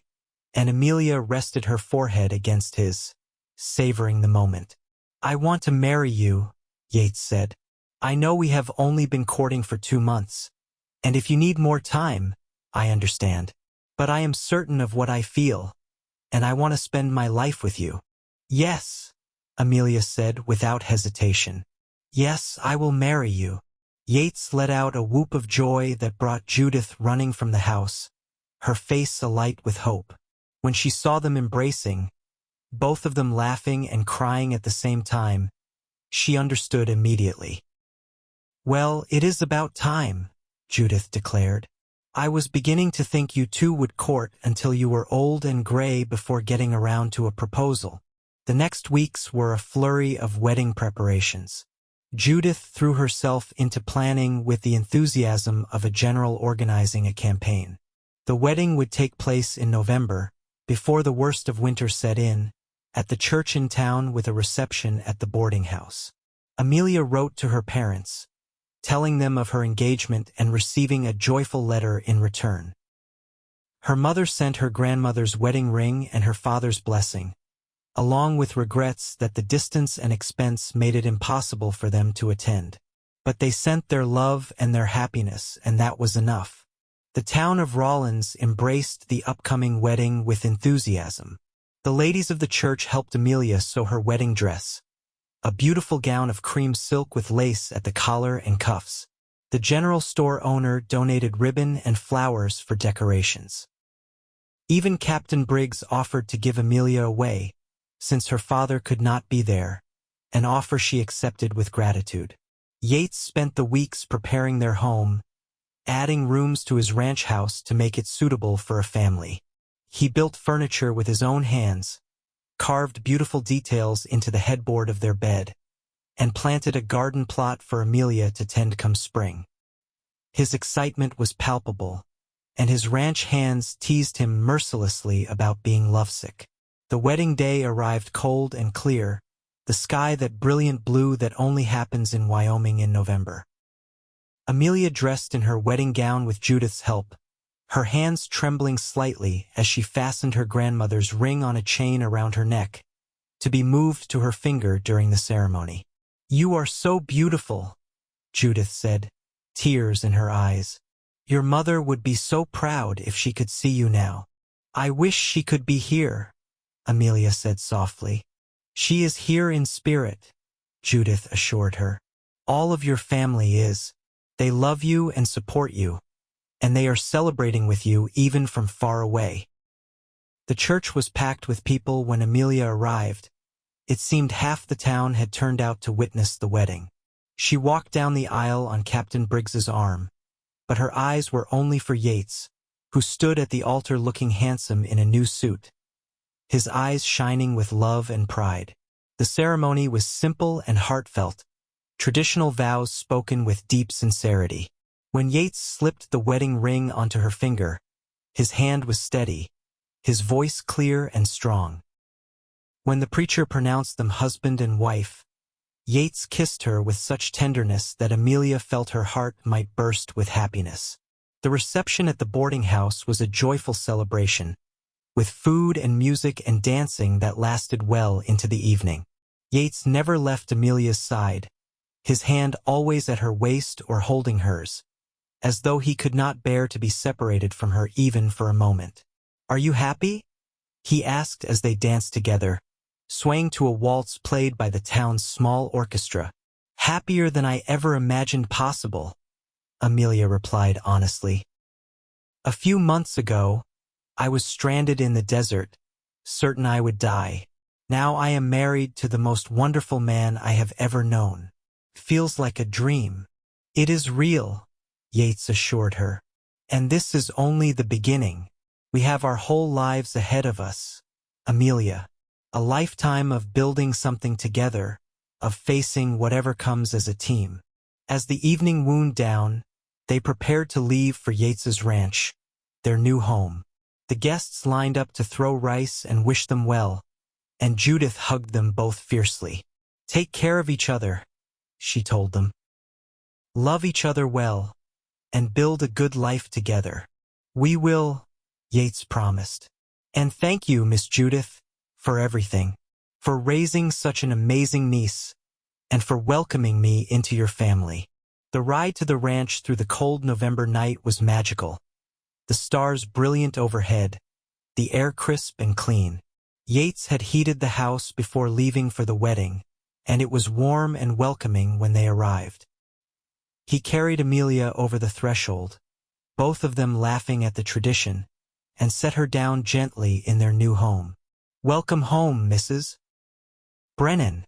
and Amelia rested her forehead against his, savoring the moment. "I want to marry you," Yates said. "I know we have only been courting for 2 months, and if you need more time, I understand. But I am certain of what I feel, and I want to spend my life with you." "Yes," Amelia said without hesitation. "Yes, I will marry you." Yates let out a whoop of joy that brought Judith running from the house, her face alight with hope. When she saw them embracing, both of them laughing and crying at the same time, she understood immediately. "Well, it is about time," Judith declared. "I was beginning to think you two would court until you were old and gray before getting around to a proposal." The next weeks were a flurry of wedding preparations. Judith threw herself into planning with the enthusiasm of a general organizing a campaign. The wedding would take place in November, before the worst of winter set in, at the church in town with a reception at the boarding house. Amelia wrote to her parents, telling them of her engagement and receiving a joyful letter in return. Her mother sent her grandmother's wedding ring and her father's blessing, along with regrets that the distance and expense made it impossible for them to attend. But they sent their love and their happiness, and that was enough. The town of Rawlins embraced the upcoming wedding with enthusiasm. The ladies of the church helped Amelia sew her wedding dress, a beautiful gown of cream silk with lace at the collar and cuffs. The general store owner donated ribbon and flowers for decorations. Even Captain Briggs offered to give Amelia away, since her father could not be there, an offer she accepted with gratitude. Yates spent the weeks preparing their home, adding rooms to his ranch house to make it suitable for a family. He built furniture with his own hands, carved beautiful details into the headboard of their bed, and planted a garden plot for Amelia to tend come spring. His excitement was palpable, and his ranch hands teased him mercilessly about being lovesick. The wedding day arrived cold and clear, the sky that brilliant blue that only happens in Wyoming in November. Amelia dressed in her wedding gown with Judith's help, her hands trembling slightly as she fastened her grandmother's ring on a chain around her neck, to be moved to her finger during the ceremony. "You are so beautiful," Judith said, tears in her eyes. Your mother would be so proud if she could see you now. I wish she could be here, Amelia said softly. She is here in spirit, Judith assured her. All of your family is. They love you and support you, and they are celebrating with you even from far away. The church was packed with people when Amelia arrived. It seemed half the town had turned out to witness the wedding. She walked down the aisle on Captain Briggs's arm, but her eyes were only for Yates, who stood at the altar looking handsome in a new suit, his eyes shining with love and pride. The ceremony was simple and heartfelt, traditional vows spoken with deep sincerity. When Yates slipped the wedding ring onto her finger, his hand was steady, his voice clear and strong. When the preacher pronounced them husband and wife, Yates kissed her with such tenderness that Amelia felt her heart might burst with happiness. The reception at the boarding house was a joyful celebration, with food and music and dancing that lasted well into the evening. Yates never left Amelia's side, his hand always at her waist or holding hers, as though he could not bear to be separated from her even for a moment. "Are you happy?" he asked as they danced together, swaying to a waltz played by the town's small orchestra. "Happier than I ever imagined possible," Amelia replied honestly. "A few months ago, I was stranded in the desert, certain I would die. Now I am married to the most wonderful man I have ever known. Feels like a dream." "It is real," Yates assured her. "And this is only the beginning. We have our whole lives ahead of us, Amelia. A lifetime of building something together, of facing whatever comes as a team." As the evening wound down, they prepared to leave for Yates's ranch, their new home. The guests lined up to throw rice and wish them well, and Judith hugged them both fiercely. "Take care of each other," she told them. "Love each other well, and build a good life together." "We will," Yates promised. "And thank you, Miss Judith, for everything, for raising such an amazing niece, and for welcoming me into your family." The ride to the ranch through the cold November night was magical. The stars brilliant overhead, the air crisp and clean. Yates had heated the house before leaving for the wedding, and it was warm and welcoming when they arrived. He carried Amelia over the threshold, both of them laughing at the tradition, and set her down gently in their new home. "Welcome home, Mrs. Brennan,"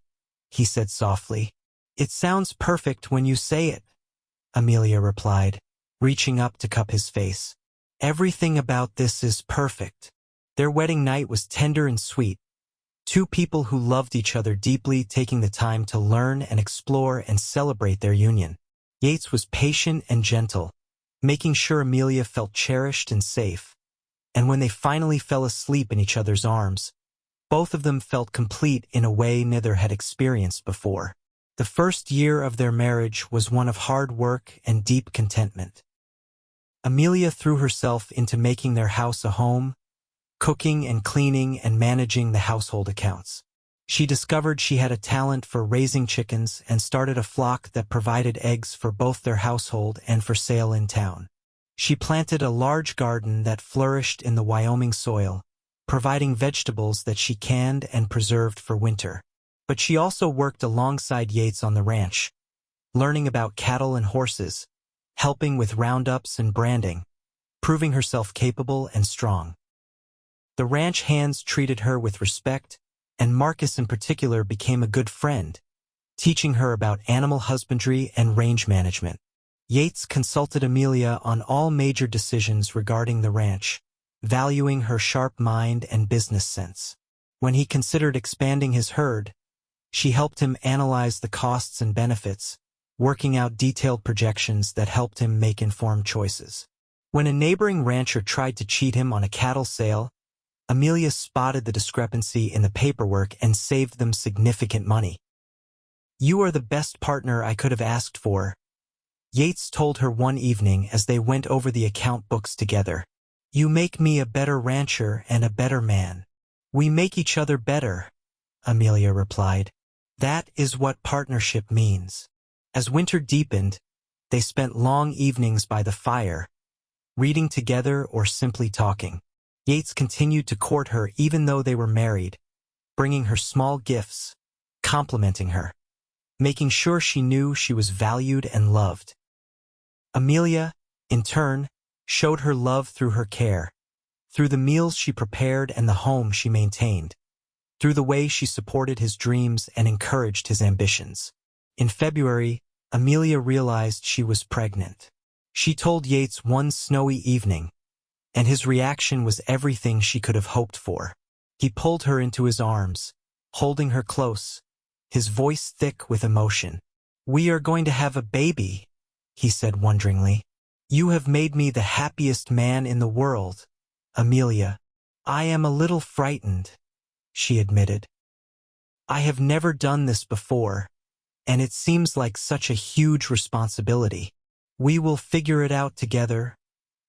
he said softly. "It sounds perfect when you say it," Amelia replied, reaching up to cup his face. "Everything about this is perfect." Their wedding night was tender and sweet, two people who loved each other deeply taking the time to learn and explore and celebrate their union. Yates was patient and gentle, making sure Amelia felt cherished and safe. And when they finally fell asleep in each other's arms, both of them felt complete in a way neither had experienced before. The first year of their marriage was one of hard work and deep contentment. Amelia threw herself into making their house a home, cooking and cleaning and managing the household accounts. She discovered she had a talent for raising chickens and started a flock that provided eggs for both their household and for sale in town. She planted a large garden that flourished in the Wyoming soil, providing vegetables that she canned and preserved for winter. But she also worked alongside Yates on the ranch, learning about cattle and horses, helping with roundups and branding, proving herself capable and strong. The ranch hands treated her with respect, and Marcus in particular became a good friend, teaching her about animal husbandry and range management. Yates consulted Amelia on all major decisions regarding the ranch, valuing her sharp mind and business sense. When he considered expanding his herd, she helped him analyze the costs and benefits, working out detailed projections that helped him make informed choices. When a neighboring rancher tried to cheat him on a cattle sale, Amelia spotted the discrepancy in the paperwork and saved them significant money. "You are the best partner I could have asked for," Yates told her one evening as they went over the account books together. "You make me a better rancher and a better man." "We make each other better," Amelia replied. "That is what partnership means." As winter deepened, they spent long evenings by the fire, reading together or simply talking. Yates continued to court her even though they were married, bringing her small gifts, complimenting her, making sure she knew she was valued and loved. Amelia, in turn, showed her love through her care, through the meals she prepared and the home she maintained, through the way she supported his dreams and encouraged his ambitions. In February, Amelia realized she was pregnant. She told Yates one snowy evening, and his reaction was everything she could have hoped for. He pulled her into his arms, holding her close, his voice thick with emotion. "We are going to have a baby," he said wonderingly. "You have made me the happiest man in the world, Amelia." "I am a little frightened," she admitted. "I have never done this before, and it seems like such a huge responsibility." "We will figure it out together,"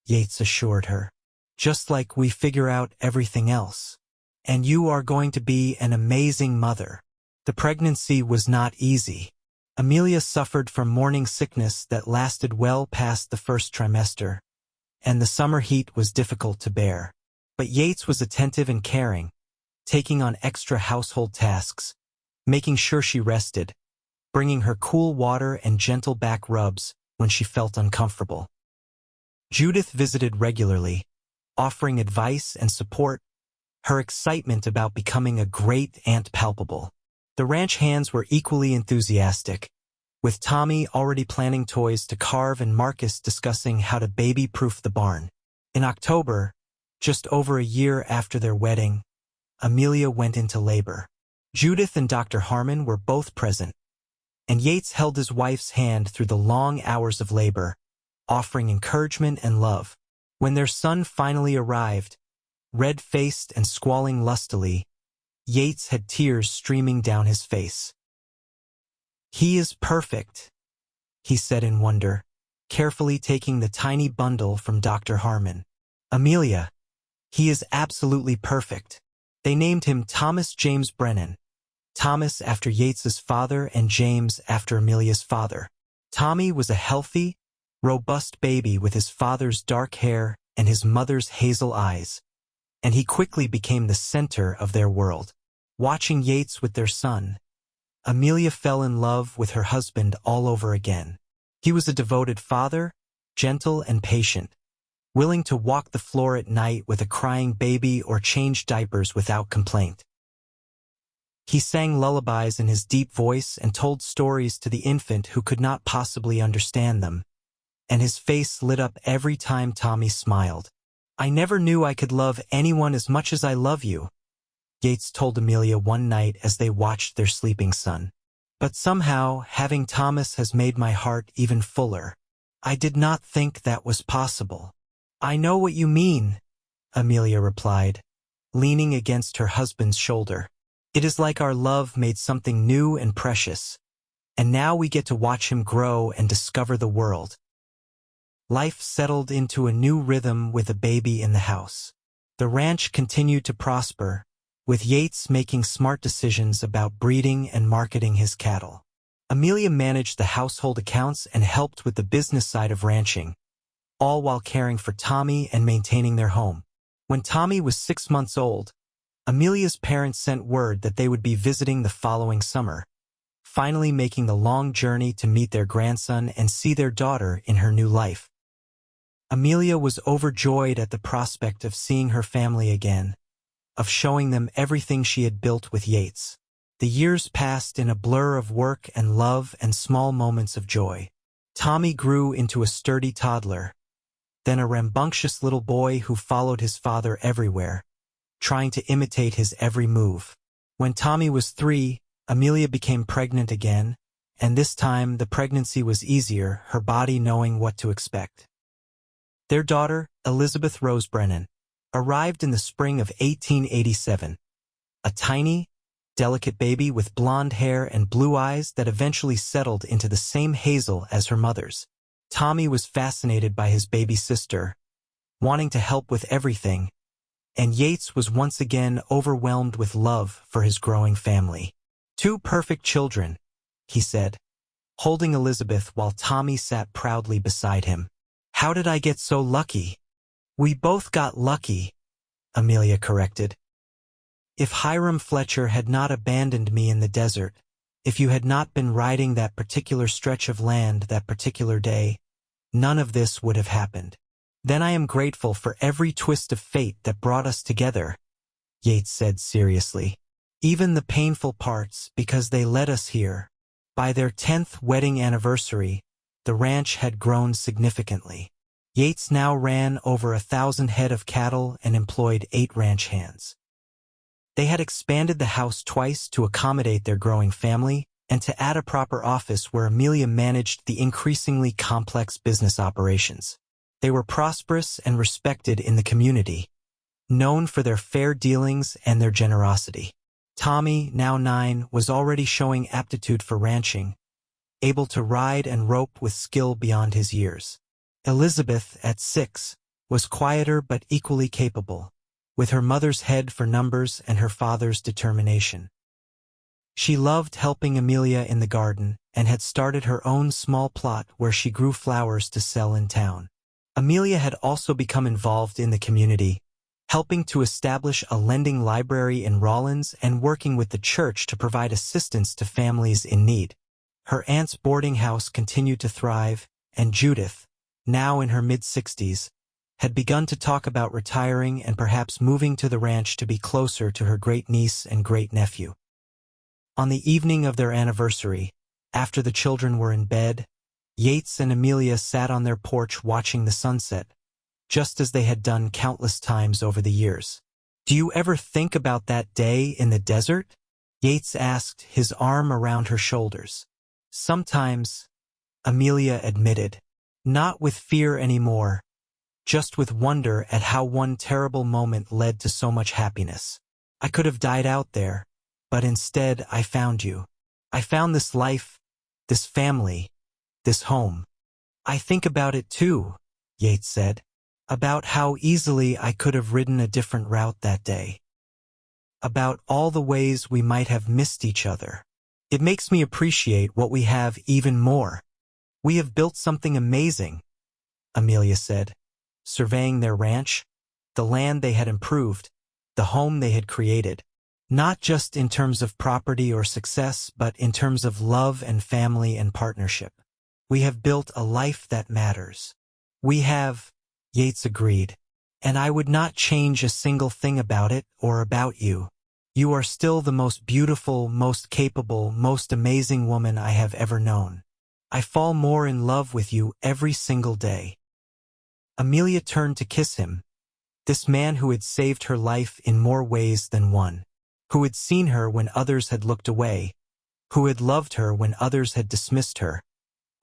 Yates assured her, "just like we figure out everything else. And you are going to be an amazing mother." The pregnancy was not easy. Amelia suffered from morning sickness that lasted well past the first trimester, and the summer heat was difficult to bear. But Yates was attentive and caring, taking on extra household tasks, making sure she rested, bringing her cool water and gentle back rubs when she felt uncomfortable. Judith visited regularly, offering advice and support, her excitement about becoming a great aunt palpable. The ranch hands were equally enthusiastic, with Tommy already planning toys to carve and Marcus discussing how to baby-proof the barn. In October, just over a year after their wedding, Amelia went into labor. Judith and Dr. Harmon were both present, and Yates held his wife's hand through the long hours of labor, offering encouragement and love. When their son finally arrived, red-faced and squalling lustily, Yates had tears streaming down his face. "He is perfect," he said in wonder, carefully taking the tiny bundle from Dr. Harmon. "Amelia, he is absolutely perfect." They named him Thomas James Brennan, Thomas after Yates's father and James after Amelia's father. Tommy was a healthy, robust baby with his father's dark hair and his mother's hazel eyes, and he quickly became the center of their world. Watching Yates with their son, Amelia fell in love with her husband all over again. He was a devoted father, gentle and patient, willing to walk the floor at night with a crying baby or change diapers without complaint. He sang lullabies in his deep voice and told stories to the infant who could not possibly understand them, and his face lit up every time Tommy smiled. "I never knew I could love anyone as much as I love you," Yates told Amelia one night as they watched their sleeping son. "But somehow, having Thomas has made my heart even fuller. I did not think that was possible." "I know what you mean," Amelia replied, leaning against her husband's shoulder. "It is like our love made something new and precious, and now we get to watch him grow and discover the world." Life settled into a new rhythm with a baby in the house. The ranch continued to prosper, with Yates making smart decisions about breeding and marketing his cattle. Amelia managed the household accounts and helped with the business side of ranching, all while caring for Tommy and maintaining their home. When Tommy was 6 months old, Amelia's parents sent word that they would be visiting the following summer, finally making the long journey to meet their grandson and see their daughter in her new life. Amelia was overjoyed at the prospect of seeing her family again, of showing them everything she had built with Yates. The years passed in a blur of work and love and small moments of joy. Tommy grew into a sturdy toddler, then a rambunctious little boy who followed his father everywhere, trying to imitate his every move. When Tommy was 3, Amelia became pregnant again, and this time the pregnancy was easier, her body knowing what to expect. Their daughter, Elizabeth Rose Brennan, arrived in the spring of 1887, a tiny, delicate baby with blonde hair and blue eyes that eventually settled into the same hazel as her mother's. Tommy was fascinated by his baby sister, wanting to help with everything, and Yates was once again overwhelmed with love for his growing family. "Two perfect children," he said, holding Elizabeth while Tommy sat proudly beside him. "How did I get so lucky?" We both got lucky, Amelia corrected. If Hiram Fletcher had not abandoned me in the desert, if you had not been riding that particular stretch of land that particular day, none of this would have happened. Then I am grateful for every twist of fate that brought us together, Yates said seriously. Even the painful parts, because they led us here. By their 10th wedding anniversary, the ranch had grown significantly. Yates now ran over 1,000 head of cattle and employed 8 ranch hands. They had expanded the house twice to accommodate their growing family and to add a proper office where Amelia managed the increasingly complex business operations. They were prosperous and respected in the community, known for their fair dealings and their generosity. Tommy, now 9, was already showing aptitude for ranching, able to ride and rope with skill beyond his years. Elizabeth, at 6, was quieter but equally capable, with her mother's head for numbers and her father's determination. She loved helping Amelia in the garden and had started her own small plot where she grew flowers to sell in town. Amelia had also become involved in the community, helping to establish a lending library in Rawlins and working with the church to provide assistance to families in need. Her aunt's boarding house continued to thrive, and Judith, now in her mid-60s, had begun to talk about retiring and perhaps moving to the ranch to be closer to her great-niece and great-nephew. On the evening of their anniversary, after the children were in bed, Yates and Amelia sat on their porch watching the sunset, just as they had done countless times over the years. "Do you ever think about that day in the desert?" Yates asked, his arm around her shoulders. "Sometimes," Amelia admitted. "Not with fear anymore, just with wonder at how one terrible moment led to so much happiness. I could have died out there, but instead I found you. I found this life, this family, this home." "I think about it too," Yates said. "About how easily I could have ridden a different route that day. About all the ways we might have missed each other. It makes me appreciate what we have even more. We have built something amazing," Amelia said, surveying their ranch, the land they had improved, the home they had created. "Not just in terms of property or success, but in terms of love and family and partnership. We have built a life that matters." "We have," Yates agreed, "and I would not change a single thing about it or about you. You are still the most beautiful, most capable, most amazing woman I have ever known. I fall more in love with you every single day." Amelia turned to kiss him, this man who had saved her life in more ways than one, who had seen her when others had looked away, who had loved her when others had dismissed her,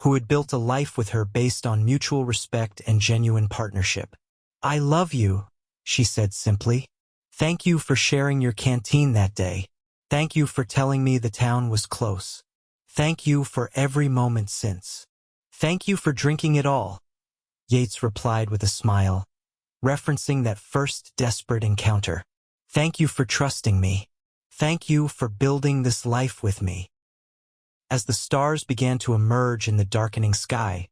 who had built a life with her based on mutual respect and genuine partnership. "I love you," she said simply. "Thank you for sharing your canteen that day. Thank you for telling me the town was close. Thank you for every moment since. Thank you for drinking it all," Yates replied with a smile, referencing that first desperate encounter. "Thank you for trusting me. Thank you for building this life with me." As the stars began to emerge in the darkening sky,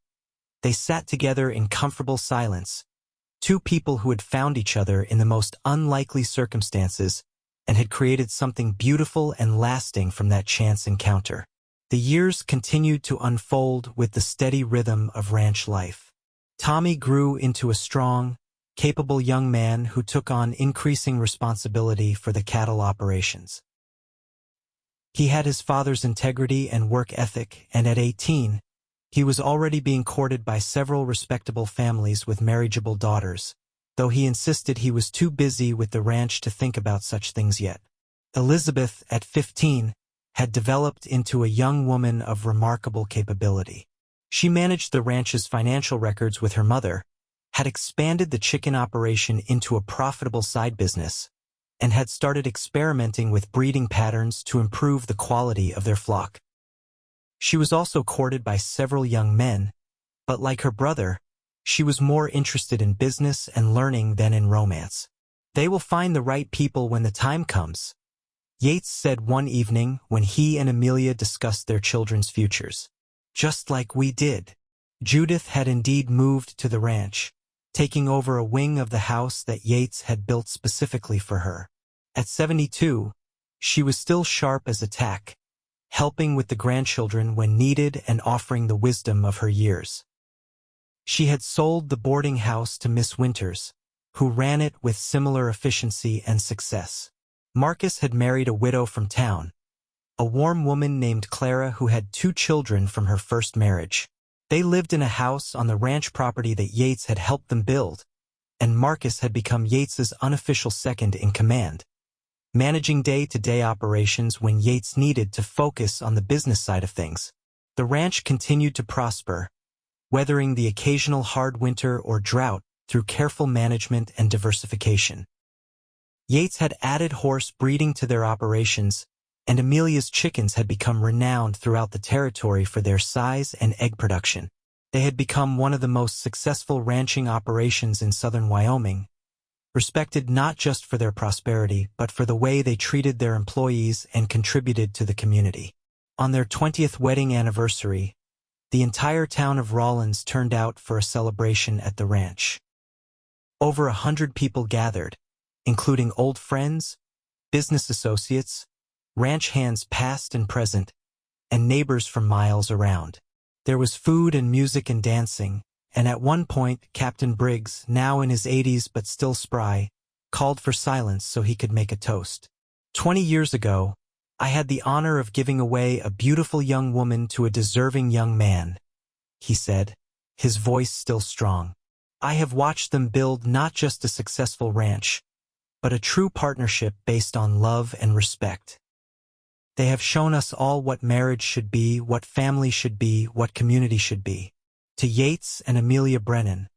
they sat together in comfortable silence, two people who had found each other in the most unlikely circumstances and had created something beautiful and lasting from that chance encounter. The years continued to unfold with the steady rhythm of ranch life. Tommy grew into a strong, capable young man who took on increasing responsibility for the cattle operations. He had his father's integrity and work ethic, and at 18, he was already being courted by several respectable families with marriageable daughters, though he insisted he was too busy with the ranch to think about such things yet. Elizabeth, at 15, had developed into a young woman of remarkable capability. She managed the ranch's financial records with her mother, had expanded the chicken operation into a profitable side business, and had started experimenting with breeding patterns to improve the quality of their flock. She was also courted by several young men, but like her brother, she was more interested in business and learning than in romance. "They will find the right people when the time comes," Yates said one evening when he and Amelia discussed their children's futures. "Just like we did." Judith had indeed moved to the ranch, taking over a wing of the house that Yates had built specifically for her. At 72, she was still sharp as a tack, helping with the grandchildren when needed and offering the wisdom of her years. She had sold the boarding house to Miss Winters, who ran it with similar efficiency and success. Marcus had married a widow from town, a warm woman named Clara who had 2 children from her first marriage. They lived in a house on the ranch property that Yates had helped them build, and Marcus had become Yates's unofficial second-in-command, managing day-to-day operations when Yates needed to focus on the business side of things. The ranch continued to prosper, weathering the occasional hard winter or drought through careful management and diversification. Yates had added horse breeding to their operations, and Amelia's chickens had become renowned throughout the territory for their size and egg production. They had become one of the most successful ranching operations in southern Wyoming, respected not just for their prosperity but for the way they treated their employees and contributed to the community. On their 20th wedding anniversary, the entire town of Rawlins turned out for a celebration at the ranch. Over 100 people gathered, including old friends, business associates, ranch hands past and present, and neighbors from miles around. There was food and music and dancing, and at one point Captain Briggs, now in his 80s but still spry, called for silence so he could make a toast. 20 years ago, I had the honor of giving away a beautiful young woman to a deserving young man, he said, his voice still strong. I have watched them build not just a successful ranch, but a true partnership based on love and respect. They have shown us all what marriage should be, what family should be, what community should be. To Yates and Amelia Brennan,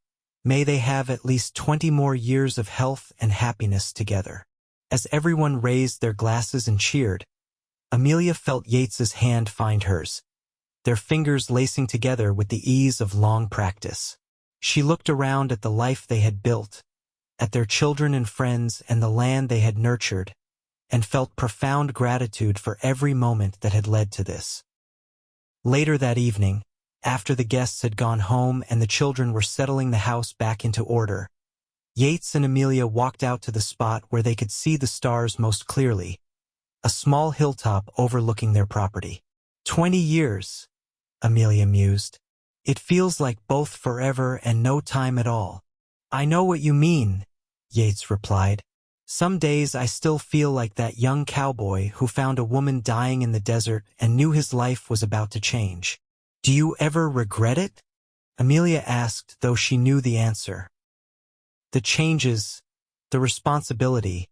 may they have at least 20 more years of health and happiness together. As everyone raised their glasses and cheered, Amelia felt Yates's hand find hers, their fingers lacing together with the ease of long practice. She looked around at the life they had built, at their children and friends and the land they had nurtured, and felt profound gratitude for every moment that had led to this. Later that evening, after the guests had gone home and the children were settling the house back into order, Yates and Amelia walked out to the spot where they could see the stars most clearly, a small hilltop overlooking their property. 20 years, Amelia mused. It feels like both forever and no time at all. I know what you mean, Yates replied. Some days I still feel like that young cowboy who found a woman dying in the desert and knew his life was about to change. Do you ever regret it? Amelia asked, though she knew the answer. The changes, the responsibility,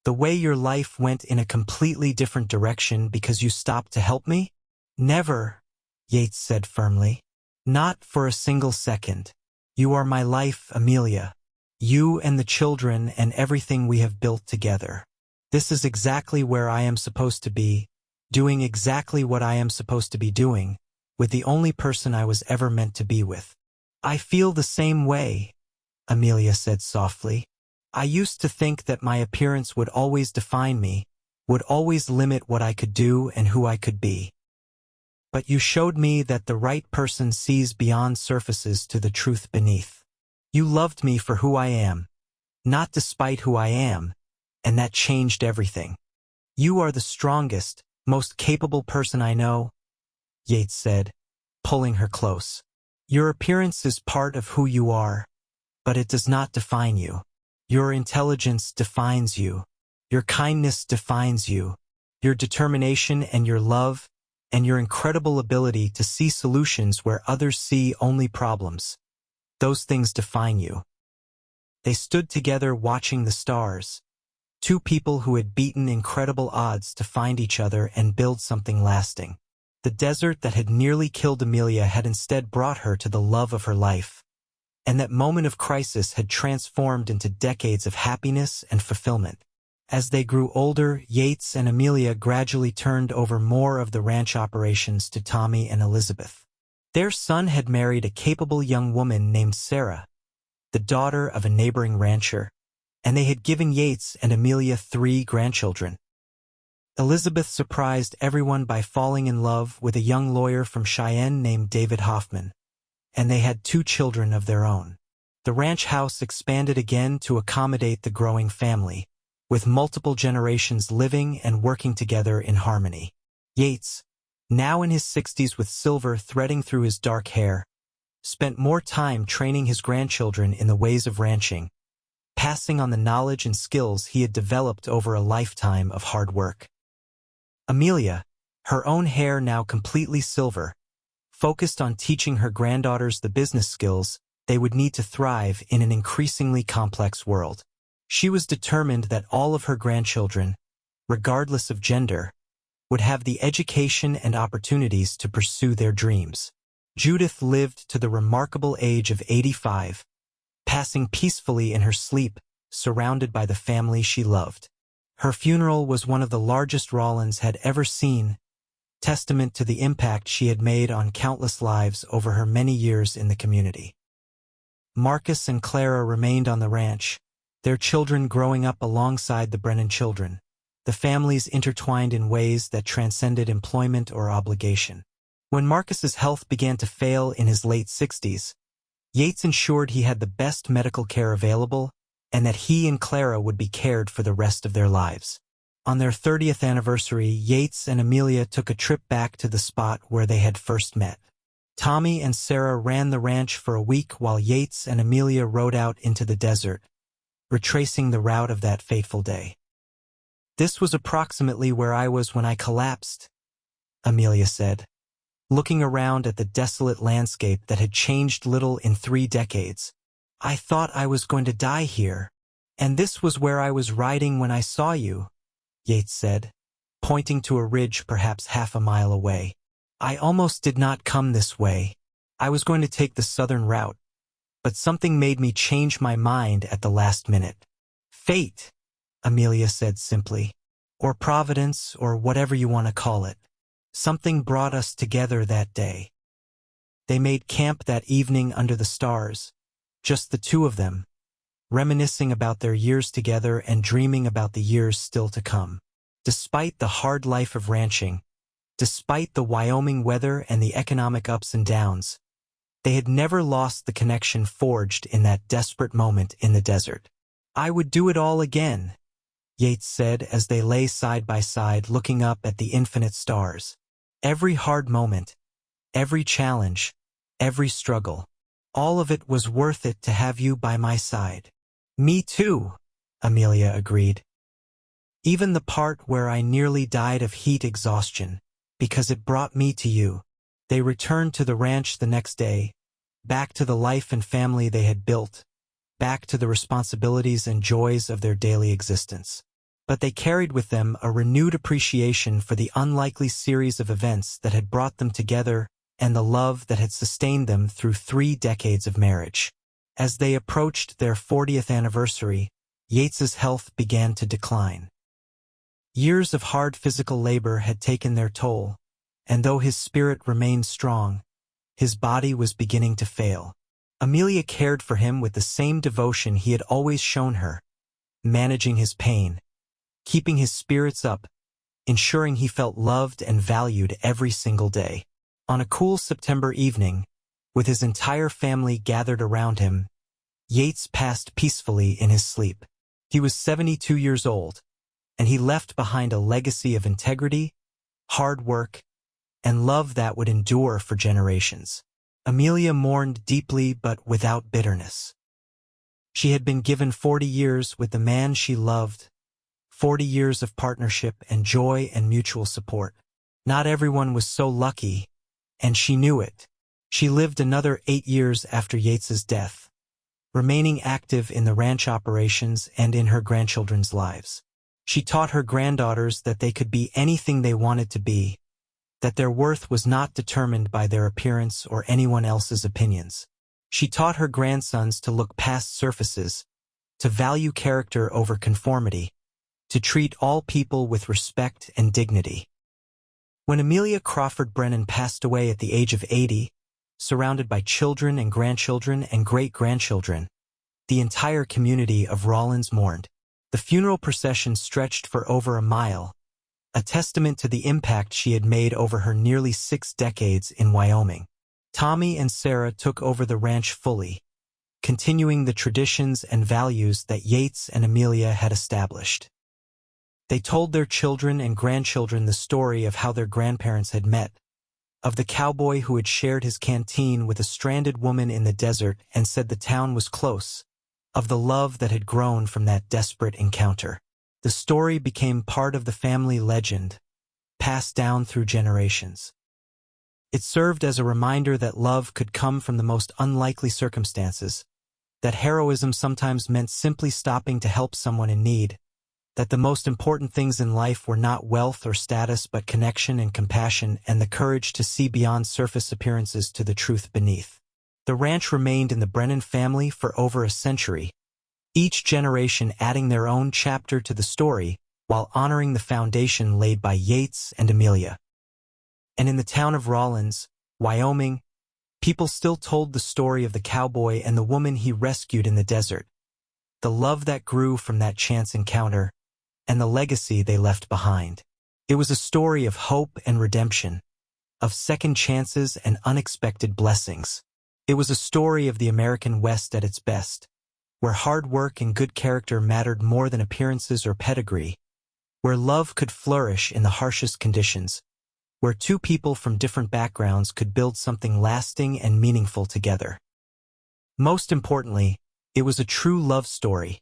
the way your life went in a completely different direction because you stopped to help me? Never, Yates said firmly. Not for a single second. You are my life, Amelia. You and the children and everything we have built together. This is exactly where I am supposed to be, doing exactly what I am supposed to be doing, with the only person I was ever meant to be with. I feel the same way, Amelia said softly. I used to think that my appearance would always define me, would always limit what I could do and who I could be. But you showed me that the right person sees beyond surfaces to the truth beneath. You loved me for who I am, not despite who I am, and that changed everything. You are the strongest, most capable person I know, Yates said, pulling her close. Your appearance is part of who you are, but it does not define you. Your intelligence defines you. Your kindness defines you. Your determination and your love, and your incredible ability to see solutions where others see only problems. Those things define you. They stood together watching the stars, 2 people who had beaten incredible odds to find each other and build something lasting. The desert that had nearly killed Amelia had instead brought her to the love of her life, and that moment of crisis had transformed into decades of happiness and fulfillment. As they grew older, Yates and Amelia gradually turned over more of the ranch operations to Tommy and Elizabeth. Their son had married a capable young woman named Sarah, the daughter of a neighboring rancher, and they had given Yates and Amelia 3 grandchildren. Elizabeth surprised everyone by falling in love with a young lawyer from Cheyenne named David Hoffman, and they had 2 children of their own. The ranch house expanded again to accommodate the growing family, with multiple generations living and working together in harmony. Yates, now in his 60s with silver threading through his dark hair, spent more time training his grandchildren in the ways of ranching, passing on the knowledge and skills he had developed over a lifetime of hard work. Amelia, her own hair now completely silver, focused on teaching her granddaughters the business skills they would need to thrive in an increasingly complex world. She was determined that all of her grandchildren, regardless of gender, would have the education and opportunities to pursue their dreams. Judith lived to the remarkable age of 85, passing peacefully in her sleep, surrounded by the family she loved. Her funeral was one of the largest Rawlins had ever seen, testament to the impact she had made on countless lives over her many years in the community. Marcus and Clara remained on the ranch, their children growing up alongside the Brennan children, the families intertwined in ways that transcended employment or obligation. When Marcus's health began to fail in his late 60s, Yates ensured he had the best medical care available and that he and Clara would be cared for the rest of their lives. On their 30th anniversary, Yates and Amelia took a trip back to the spot where they had first met. Tommy and Sarah ran the ranch for a week while Yates and Amelia rode out into the desert, retracing the route of that fateful day. "This was approximately where I was when I collapsed," Amelia said, looking around at the desolate landscape that had changed little in 3 decades. "I thought I was going to die here, and this was where I was riding when I saw you," Yates said, pointing to a ridge perhaps half a mile away. "I almost did not come this way. I was going to take the southern route, but something made me change my mind at the last minute." "Fate," Amelia said simply, "or providence, or whatever you want to call it. Something brought us together that day." They made camp that evening under the stars, just the two of them, reminiscing about their years together and dreaming about the years still to come. Despite the hard life of ranching, despite the Wyoming weather and the economic ups and downs, they had never lost the connection forged in that desperate moment in the desert. "I would do it all again," Yates said as they lay side by side looking up at the infinite stars. "Every hard moment, every challenge, every struggle, all of it was worth it to have you by my side." "Me too," Amelia agreed. "Even the part where I nearly died of heat exhaustion, because it brought me to you." They returned to the ranch the next day, back to the life and family they had built, back to the responsibilities and joys of their daily existence. But they carried with them a renewed appreciation for the unlikely series of events that had brought them together and the love that had sustained them through 3 decades of marriage. As they approached their 40th anniversary, Yates's health began to decline. Years of hard physical labor had taken their toll, and though his spirit remained strong, his body was beginning to fail. Amelia cared for him with the same devotion he had always shown her, managing his pain, keeping his spirits up, ensuring he felt loved and valued every single day. On a cool September evening, with his entire family gathered around him, Yates passed peacefully in his sleep. He was 72 years old, and he left behind a legacy of integrity, hard work, and love that would endure for generations. Amelia mourned deeply but without bitterness. She had been given 40 years with the man she loved, 40 years of partnership and joy and mutual support. Not everyone was so lucky, and she knew it. She lived another 8 years after Yates's death, remaining active in the ranch operations and in her grandchildren's lives. She taught her granddaughters that they could be anything they wanted to be, that their worth was not determined by their appearance or anyone else's opinions. She taught her grandsons to look past surfaces, to value character over conformity, to treat all people with respect and dignity. When Amelia Crawford Brennan passed away at the age of 80, surrounded by children and grandchildren and great-grandchildren, the entire community of Rawlins mourned. The funeral procession stretched for over a mile, a testament to the impact she had made over her nearly 6 decades in Wyoming. Tommy and Sarah took over the ranch fully, continuing the traditions and values that Yates and Amelia had established. They told their children and grandchildren the story of how their grandparents had met, of the cowboy who had shared his canteen with a stranded woman in the desert and said the town was close, of the love that had grown from that desperate encounter. The story became part of the family legend, passed down through generations. It served as a reminder that love could come from the most unlikely circumstances, that heroism sometimes meant simply stopping to help someone in need, that the most important things in life were not wealth or status but connection and compassion and the courage to see beyond surface appearances to the truth beneath. The ranch remained in the Brennan family for over a century, each generation adding their own chapter to the story while honoring the foundation laid by Yates and Amelia. And in the town of Rawlins, Wyoming, people still told the story of the cowboy and the woman he rescued in the desert, the love that grew from that chance encounter, and the legacy they left behind. It was a story of hope and redemption, of second chances and unexpected blessings. It was a story of the American West at its best, where hard work and good character mattered more than appearances or pedigree, where love could flourish in the harshest conditions, where two people from different backgrounds could build something lasting and meaningful together. Most importantly, it was a true love story,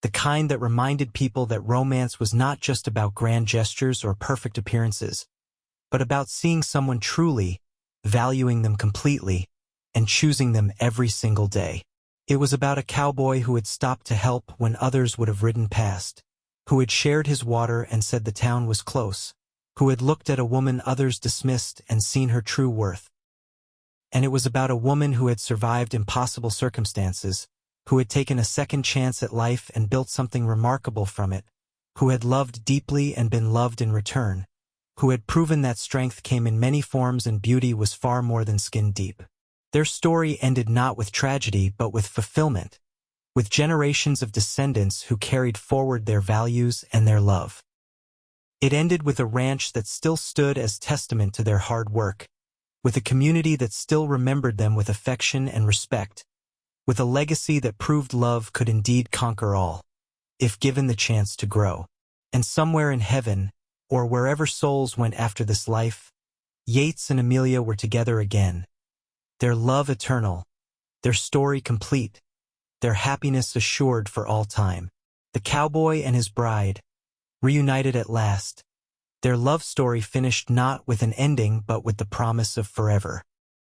the kind that reminded people that romance was not just about grand gestures or perfect appearances, but about seeing someone truly, valuing them completely, and choosing them every single day. It was about a cowboy who had stopped to help when others would have ridden past, who had shared his water and said the town was close, who had looked at a woman others dismissed and seen her true worth. And it was about a woman who had survived impossible circumstances, who had taken a second chance at life and built something remarkable from it, who had loved deeply and been loved in return, who had proven that strength came in many forms and beauty was far more than skin deep. Their story ended not with tragedy but with fulfillment, with generations of descendants who carried forward their values and their love. It ended with a ranch that still stood as testament to their hard work, with a community that still remembered them with affection and respect, with a legacy that proved love could indeed conquer all, if given the chance to grow. And somewhere in heaven, or wherever souls went after this life, Yates and Amelia were together again, their love eternal, their story complete, their happiness assured for all time. The cowboy and his bride, reunited at last, their love story finished not with an ending but with the promise of forever.